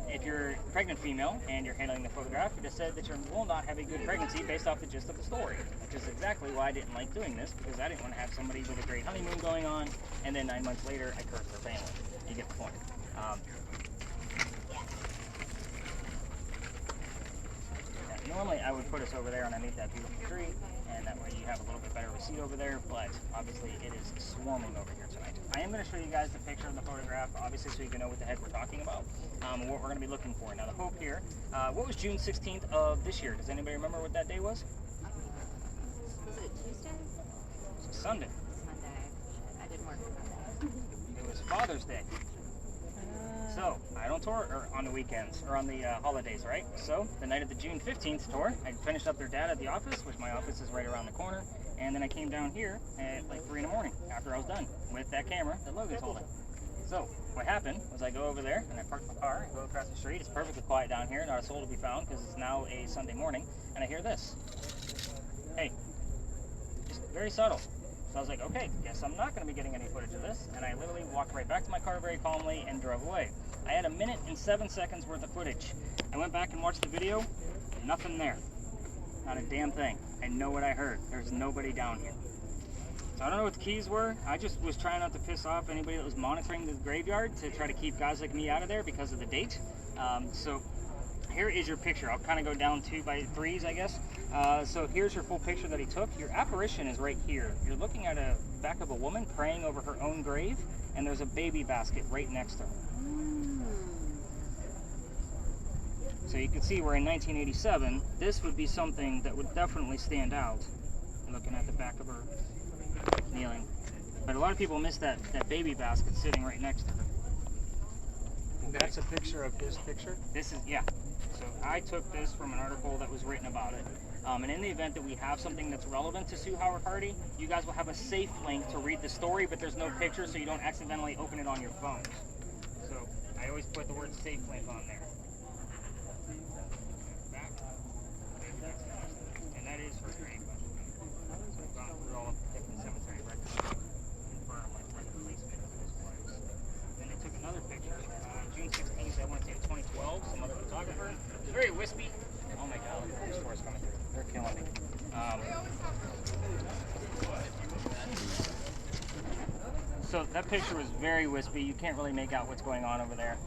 If you're a pregnant female and you're handling the photograph, it is said that you will not have a good pregnancy based off the gist of the story, which is exactly why I didn't like doing this, because I didn't want to have somebody with a great honeymoon going on, and then 9 months later, I curse their family. You get the point. Normally I would put us over there underneath that beautiful tree, and that way you have a little bit better receipt over there, but obviously it is swarming over here tonight. I am going to show you guys the picture of the photograph, obviously, so you can know what the heck we're talking about, and what we're going to be looking for. Now the hope here, what was June 16th of this year? Does anybody remember what that day was?
Was it Tuesday?
It was a Sunday.
Sunday. I didn't work on Monday.
It was Father's Day. So, I don't tour on the weekends, or on the holidays, right? So, the night of the June 15th tour, I finished up their data at the office, which my office is right around the corner, and then I came down here at like 3 in the morning after I was done with that camera that Logan's holding. So, what happened was I go over there, and I park my car, I go across the street, it's perfectly quiet down here, not a soul to be found, because it's now a Sunday morning, and I hear this. Hey. Just very subtle. So I was like, okay, guess I'm not going to be getting any footage of this, and I literally walked right back to my car very calmly and drove away. I had 1 minute and 7 seconds worth of footage. I went back and watched the video, nothing there. Not a damn thing. I know what I heard. There's nobody down here. So I don't know what the keys were. I just was trying not to piss off anybody that was monitoring the graveyard to try to keep guys like me out of there because of the date. So here is your picture. I'll kind of go down 2 by 3s, I guess. So here's your full picture that he took. Your apparition is right here. You're looking at a back of a woman praying over her own grave, and there's a baby basket right next to her. So you can see where in 1987, this would be something that would definitely stand out. Looking at the back of her kneeling. But a lot of people miss that baby basket sitting right next to her.
That's a picture of his picture?
This is, yeah. So I took this from an article that was written about it. And in the event that we have something that's relevant to Sue Howard Hardy, you guys will have a safe link to read the story, but there's no picture, so you don't accidentally open it on your phone. So I always put the word safe link on there. Back. And that is her grave. We've gone through all of the different cemetery records to confirm like where the placement of this was. Then they took another picture, June 16th, I want to say 2012, some other photographer. It's very wispy. Oh my god, look at this forest coming through. They're killing me. So that picture was very wispy. You can't really make out what's going on over there.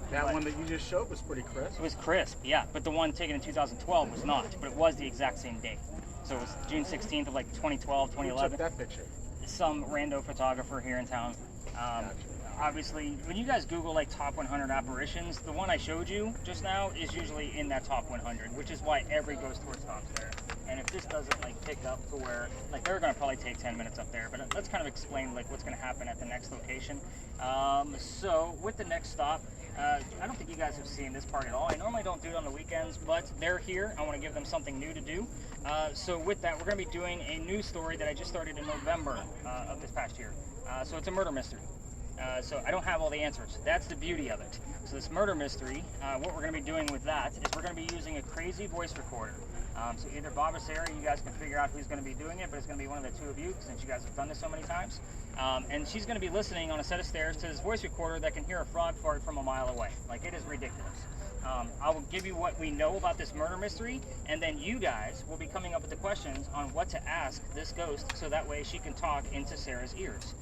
That
but
one that you just showed was pretty crisp.
it was crisp, yeah. But the one taken in 2012 was not. But it was the exact same date. So it was June 16th of like 2012,
Who
2011.
took that picture?
Some rando photographer here in town. Obviously, when you guys Google like top 100 apparitions, the one I showed you just now is usually in that top 100, which is why every ghost tour stops there. And if this doesn't like pick up to where, like they're gonna probably take 10 minutes up there, but let's kind of explain like what's gonna happen at the next location. So with the next stop, I don't think you guys have seen this part at all. I normally don't do it on the weekends, but they're here. I want to give them something new to do. So with that, we're going to be doing a new story that I just started in November of this past year. So it's a murder mystery. So I don't have all the answers. That's the beauty of it. So this murder mystery, what we're going to be doing with that is we're going to be using a crazy voice recorder. So either Bob or Sarah, you guys can figure out who's going to be doing it, but it's going to be one of the two of you since you guys have done this so many times. And she's going to be listening on a set of stairs to this voice recorder that can hear a frog fart from a mile away. Like, it is ridiculous. I will give you what we know about this murder mystery, and then you guys will be coming up with the questions on what to ask this ghost so that way she can talk into Sarah's ears.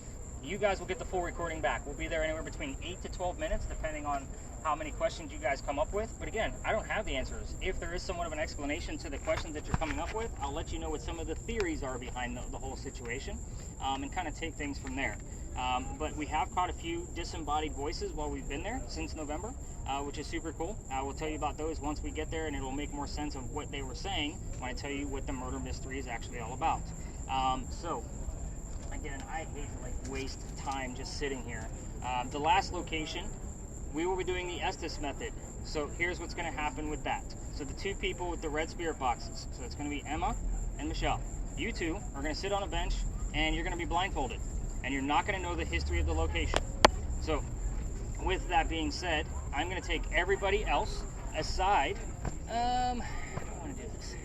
You guys will get the full recording back. We'll be there anywhere between 8 to 12 minutes, depending on how many questions you guys come up with. But again, I don't have the answers. If there is somewhat of an explanation to the questions that you're coming up with, I'll let you know what some of the theories are behind the whole situation, and kind of take things from there. But we have caught a few disembodied voices while we've been there since November, which is super cool. I will tell you about those once we get there, and it'll make more sense of what they were saying when I tell you what the murder mystery is actually all about. So again, I hate to like waste time just sitting here. The last location, we will be doing the Estes method. So here's what's going to happen with that. So the two people with the red spirit boxes, so it's going to be Emma and Michelle. You two are going to sit on a bench and you're going to be blindfolded, and you're not going to know the history of the location. So with that being said, I'm going to take everybody else aside. How do I want to do this?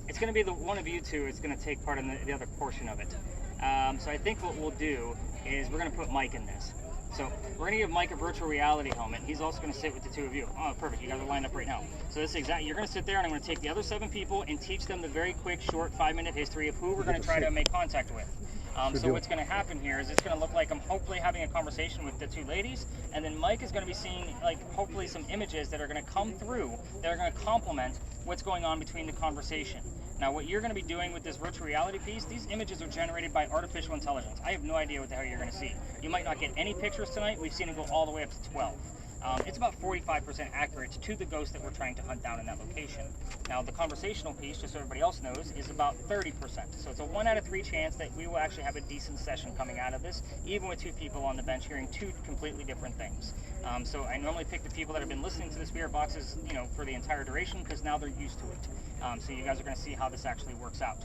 It's going to be the one of you two is going to take part in the other portion of it. So I think what we'll do is we're going to put Mike in this. So we're going to give Mike a virtual reality helmet. He's also going to sit with the two of you. Oh, perfect. You guys are lined up right now. So this is exactly, you're going to sit there, and I'm going to take the other 7 people and teach them the very quick, short 5-minute history of who we're going to try to make contact with. So what's going to happen here is it's going to look like I'm hopefully having a conversation with the two ladies, and then Mike is going to be seeing like hopefully some images that are going to come through that are going to complement what's going on between the conversation. Now, what you're going to be doing with this virtual reality piece, these images are generated by artificial intelligence. I have no idea what the hell you're going to see. You might not get any pictures tonight. We've seen it go all the way up to 12. It's about 45% accurate to the ghost that we're trying to hunt down in that location. Now, the conversational piece, just so everybody else knows, is about 30%. So it's a 1 out of 3 chance that we will actually have a decent session coming out of this, even with 2 people on the bench hearing 2 completely different things. So I normally pick the people that have been listening to the spirit boxes, you know, for the entire duration, because now they're used to it. So you guys are going to see how this actually works out.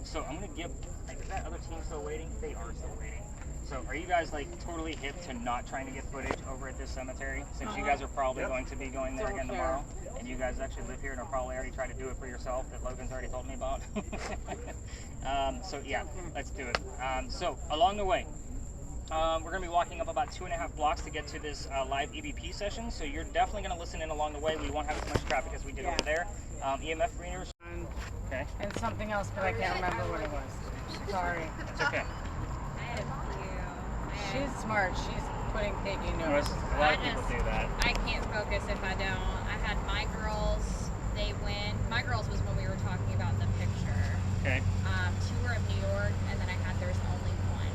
So I'm going to give, like, is that other team still waiting? They are still waiting. So are you guys like totally hip to not trying to get footage over at this cemetery, since you guys are probably going to be going there again tomorrow, and you guys actually live here and will probably already try to do it for yourself that Logan's already told me about? So yeah, let's do it. So along the way, we're going to be walking up about 2.5 blocks to get to this live EVP session, so you're definitely going to listen in along the way. We won't have as much traffic as we did over there. EMF readers. Okay.
And something else, but I can't remember what it was. Sorry.
It's okay.
I had a few.
She's smart. She's taking notes.
A lot of people do that.
I can't focus if I don't. I had My Girls. They went. My Girls was when we were talking about the picture.
Okay.
Tour of New York, and then I had There's Only One.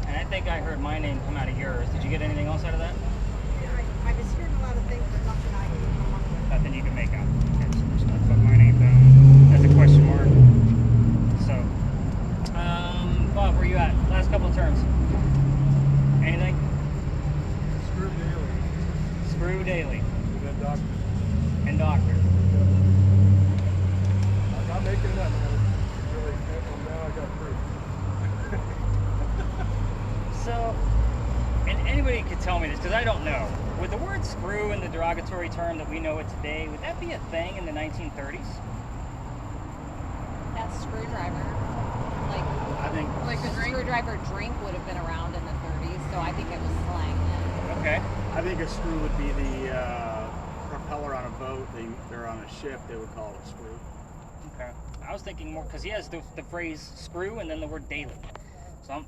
And I think I heard my name come out of yours. Did you get anything else out of that?
I was hearing a lot of things, but nothing I can come up with.
Nothing you can make out. Okay, so I'm just gonna put my name down as a question mark. So, Bob, where you at? Last couple of turns. Anything?
Screw Daily.
Screw Daily.
And then Doctor.
And Doctor.
I'm not making it up, man. Really, now I got proof.
So, and anybody could tell me this, because I don't know. Would the word screw in the derogatory term that we know it today, would that be a thing in the 1930s?
That's screwdriver.
I think.
Like the screwdriver drink would have been around in the 30s, so I think it was slang then.
Okay.
I think a screw would be the propeller on a
boat, they're on a ship, they would call it a screw.
Okay. I was thinking more because he has the phrase screw and then the word daily,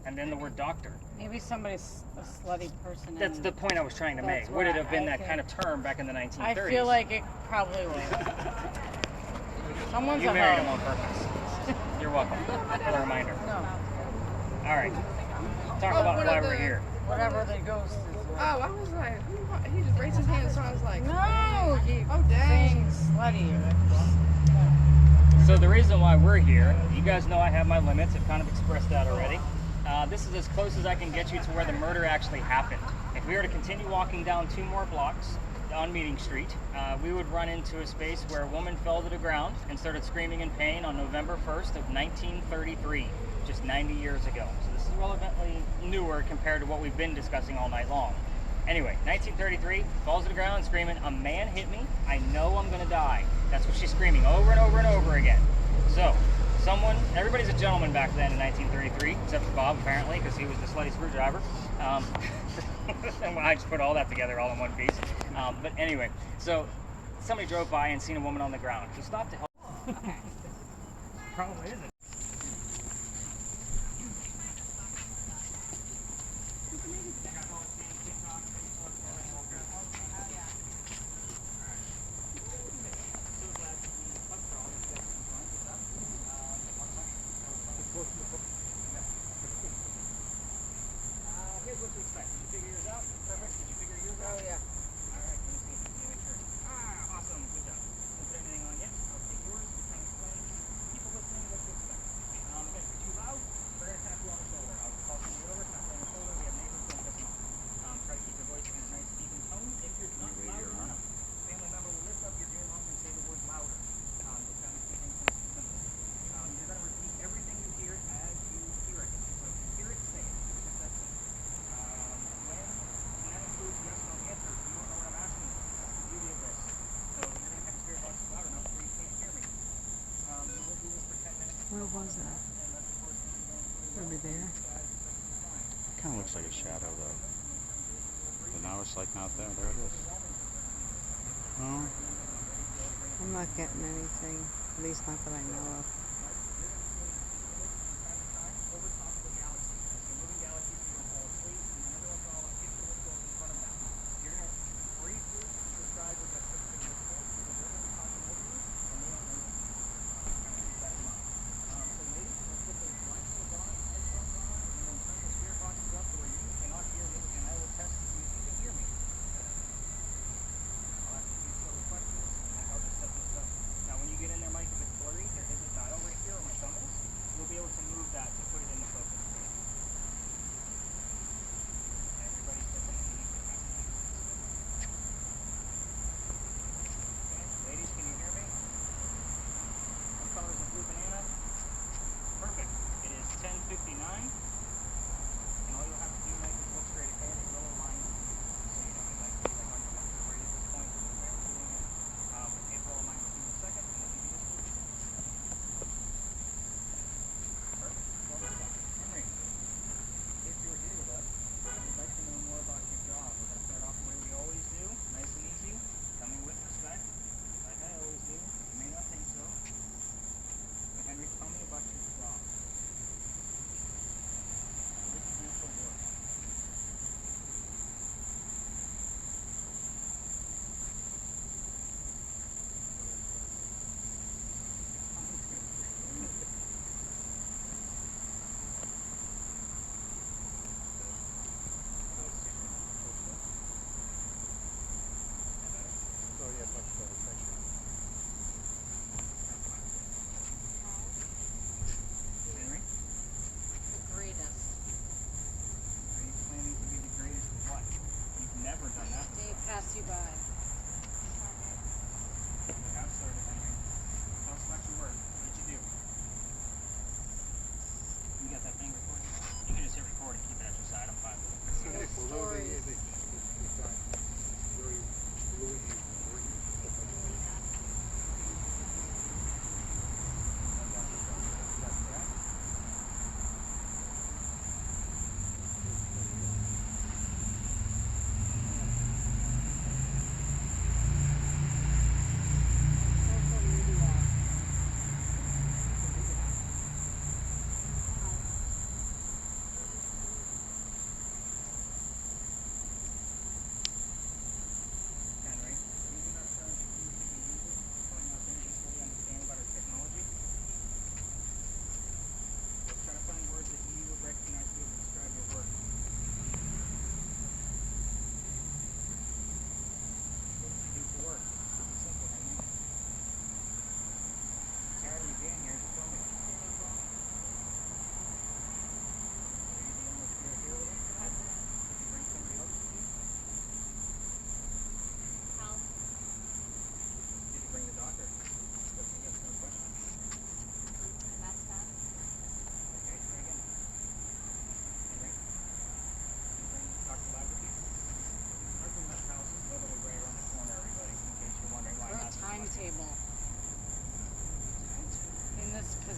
and then the word doctor.
Maybe somebody's a slutty person.
That's the point I was trying to make.
That's
Would it
what
have been
I
that
think.
kind of term back in the 1930s?
I feel like it probably was. Someone's
You
a
married
hoe.
him on purpose. You're welcome for the reminder.
No.
All right. Talk about why we're here.
Whatever the ghost is.
Oh, I was like, he just raised his hand, so I was like,
No, he
oh dang.
saying slutty.
So the reason why we're here, you guys know I have my limits. I've kind of expressed that already. This is as close as I can get you to where the murder actually happened. If we were to continue walking down 2 more blocks on Meeting Street, we would run into a space where a woman fell to the ground and started screaming in pain on November 1st of 1933, just 90 years ago. So this is relevantly newer compared to what we've been discussing all night long. Anyway, 1933, falls to the ground screaming, "A man hit me, I know I'm gonna die." That's what she's screaming over and over and over again. So, everybody's a gentleman back then in 1933, except for Bob apparently, because he was the slutty screwdriver. And I just put all that together all in one piece. But anyway, so somebody drove by and seen a woman on the ground. She stopped to help. Problem isn't. Here's what to expect. Did you figure yours out? Perfect. Did you figure yours out?
Oh, yeah.
All right, let me see. Let me make sure. Awesome. Good job. Don't put anything on yet. I'll take yours. Kind of explain to people listening what to expect. Again, if you're too loud, we're going to tap you on the shoulder. I'll call somebody over, tap you on the shoulder. We have neighbors, don't piss them off. Try to keep your voice in a nice, even tone. If you're not loud enough, a family member will lift up your earmuffs and say the word louder. To kind of keep things nice and simple. You're going to repeat everything you hear as you hear it. So if you hear it, say it. Just that simple. And that includes yes, no answers. You don't know what I'm asking you. That's the beauty of this. So you're going to have to spirit box loud enough where you can't hear me. We will do this for 10 minutes.
Where was that? Over there.
Kind of looks like a shadow though. But now it's like not there. There it is. Oh.
I'm not getting anything. At least not that I know of.
Now, when you get in there, Mike, if it's blurry, there is a dial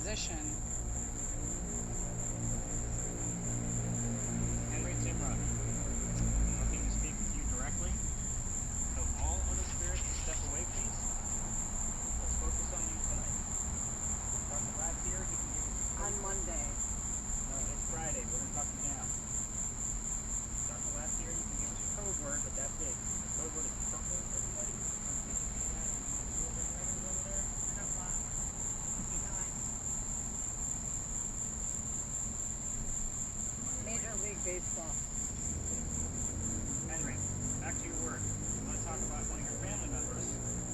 musician.
Henry Timrod, looking to speak with you directly. So all other spirits, step away, please. Let's focus on you tonight. Dr. Ladd here, he can give us
On Monday.
No, it's Friday. We're going to talk you down. Dr. Ladd here, you can give us your code word, but that big. The code word is purple, everybody.
Major League Baseball.
Henry, back to your work. If you want to talk about one of your family members,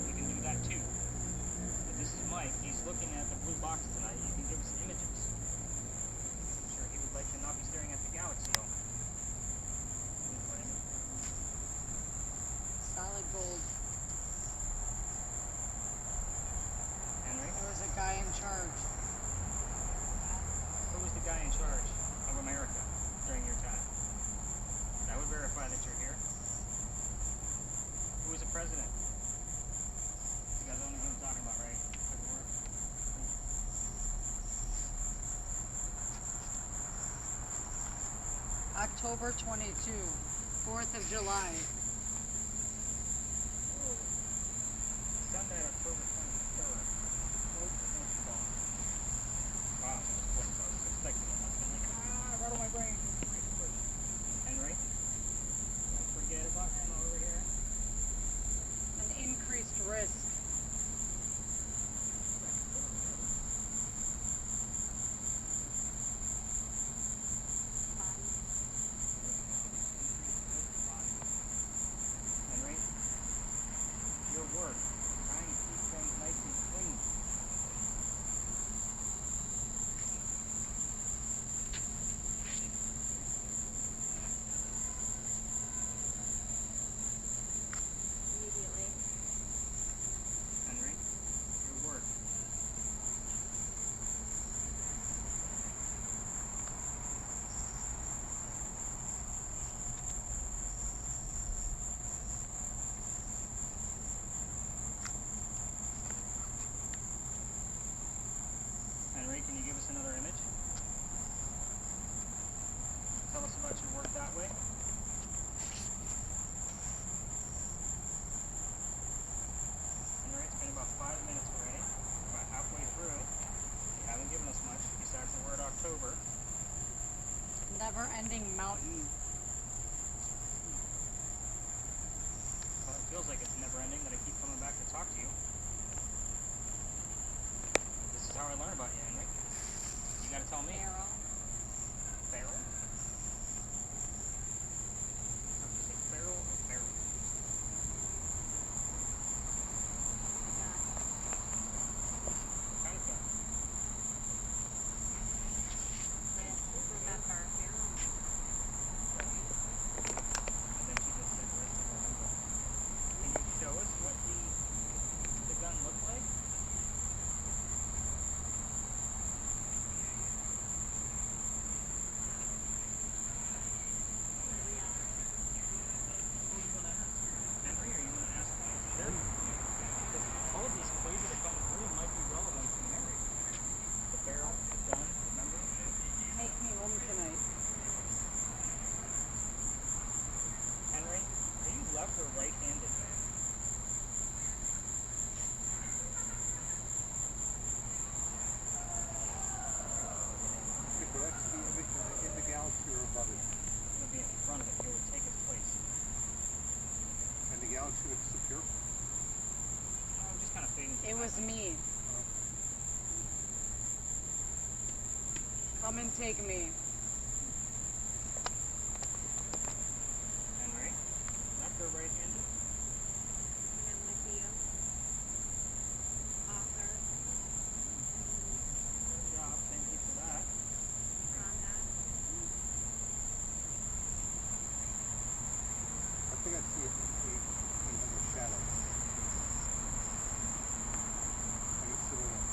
we can do that too. But this is Mike. He's looking at the blue box tonight. You can give us images. I'm sure he would like to not be staring at the galaxy all night.
Solid gold.
Henry,
There was a guy in charge.
who was the guy in charge of America during your time? That would verify that you're here. Who was the president? You guys don't know who I'm talking about, right?
October 22. 4th of July.
Sunday, October 23rd. Wow, that was close. I was expecting it. I was like, right on my brain. Henry, don't forget about Emma over here.
An increased risk.
Henry, your work, trying to keep things nice and clean.
Immediately.
Henry, your work. Henry, can you give us another image? Tell us about your work that way. Henry, it's been about 5 minutes already. We're about halfway through. You haven't given us much besides the word October.
Never ending mountain.
Well, it feels like it's never ending that I keep coming back to talk to you. This is how I learn about you, Henry. You gotta tell me.
Barrel.
Barrel? Did you say barrel or barrel? What kind of gun?
Remember.
And then she just said the rest of her number. Can you show us what the gun looked like? Henry, are you going to ask me? Sure. Because all of these clues that are coming through might be relevant to Mary. The barrel, the gun, remember?
Take me home tonight.
Henry, are you left or right-handed?
Okay, so that's the image in the galaxy or above it.
It would be in front of it. It would take its place.
And the galaxy would disappear.
Just kind of fading.
It was me. Come and take me.
Henry, left or right-handed?
I'm with you. Author.
Good job. Thank you for that.
Rhonda.
I think I see it in the shadows. Like a silhouette.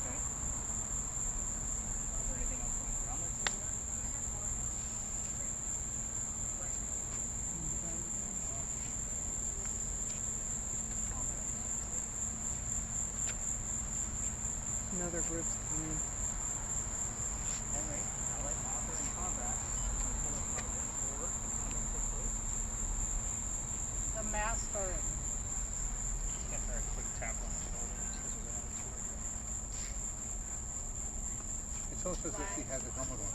Okay. Is there anything else going around that
other groups coming.
Henry, I like author in combat.
The master.
Just get her a quick tap on the shoulder.
It's also as if he has a helmet on.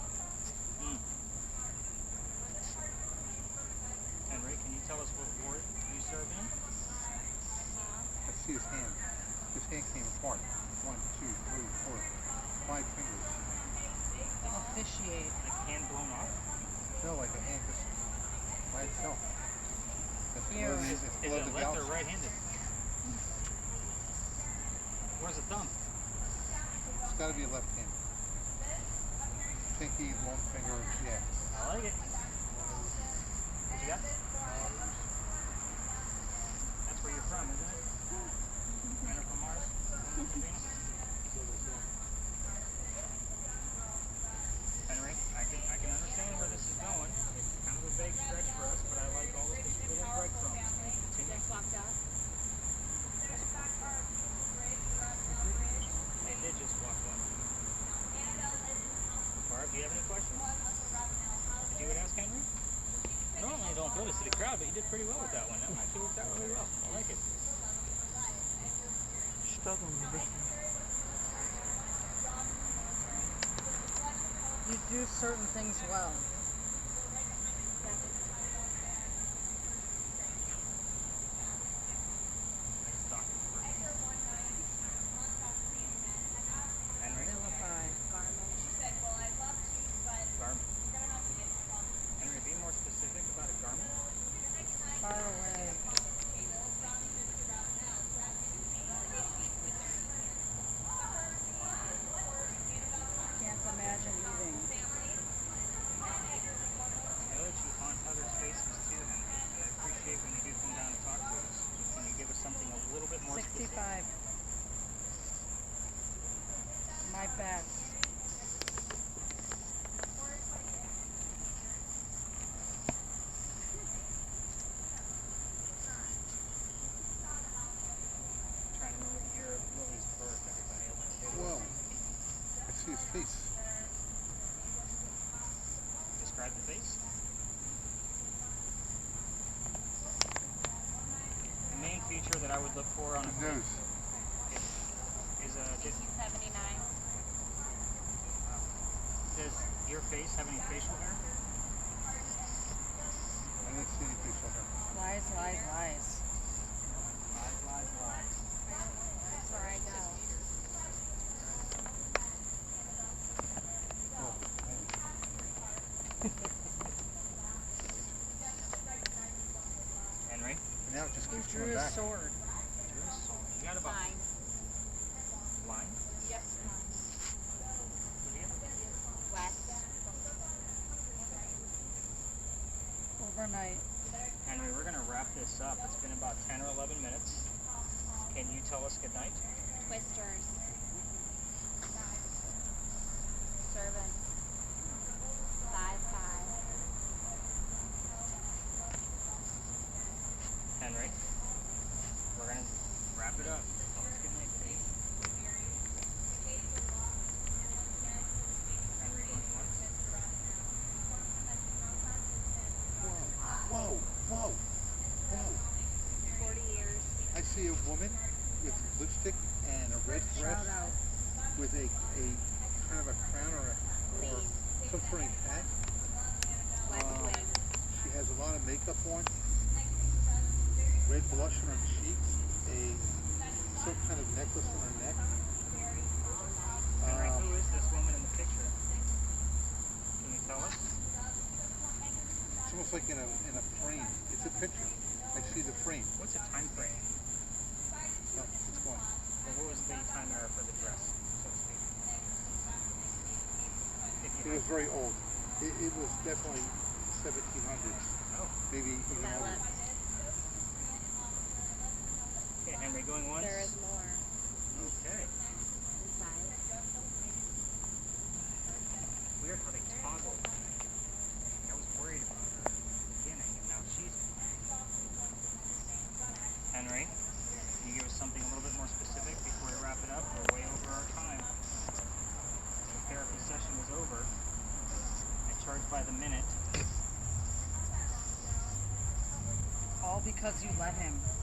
Henry, can you tell us what ward you served in?
Let's see his hand. His hand came apart. 1, 2, 3, 4, 5 fingers.
Officiate.
Like hand blown off?
No, like a hand just by itself. That's
Here.
blood, it's
Is
blood
it
to
left or
galaxy.
right-handed? Where's the thumb?
It's got to be a left hand. Pinky, long finger, yeah.
I like it. What you got? That's where you're from, isn't it? Men are from Mars? Venus? Henry, I can understand where this is going. It's kind of a vague stretch for us, but I like all of these little breadcrumbs. Continue. They did just walk one. Barb, do you have any questions? Did you would ask Henry? Normally I don't go to city crowd, but you did pretty well with that one. That one actually worked out really well. I like it.
You do certain things well.
Henry?
Vilify.
Garment. Henry, be more specific about a garment.
Far away. Can't imagine eating.
I know that you haunt other spaces too, Henry, and I appreciate when you do come down to talk to us. Can you give us something a little bit more specific?
65. My best.
Trying to remember the year of Lily's birth, everybody. I want to say
Whoa. I see his face.
describe the face. The main feature that I would look for on a
His nose.
is a.
1979.
Does your face have any facial hair?
I didn't see any facial hair.
Lies, lies, lies.
Lies, lies, lies.
That's where I go.
Oh,
Henry?
and now it just
Who
keeps
drew
coming
his
back.
sword?
You got about
Fine.
line?
Yep.
What do you have?
West.
Overnight.
Henry, we're gonna wrap this up. It's been about 10 or 11 minutes. Can you tell us goodnight?
Twisters. Servants. 5-5.
Henry, we're gonna wrap it up. Tell us goodnight, please. Henry going once.
Whoa, whoa, whoa.
40 years.
I see a woman with lipstick and a red dress
Shout out.
with a kind of a crown or some sort of hat.
West wing.
She has a lot of makeup on, red blush on her cheeks, some kind of necklace on her neck.
Henry, who is this woman in the picture? Can you tell us?
It's almost like in a frame. It's a picture. I see the frame.
What's the time frame?
No, it's going.
Or what was the time era for the dress, so to speak? If
It
you
was very old. It was definitely 1700s,
Oh,
maybe even
That
older.
left.
okay, Henry going once.
There is more
Okay.
inside.
Weird how they toggle. I was worried about her at the beginning, and now she's. Henry, can you give us something a little bit more specific before we wrap it up? We're way over our time. therapy session is over. I charge by the minute.
All because you let him.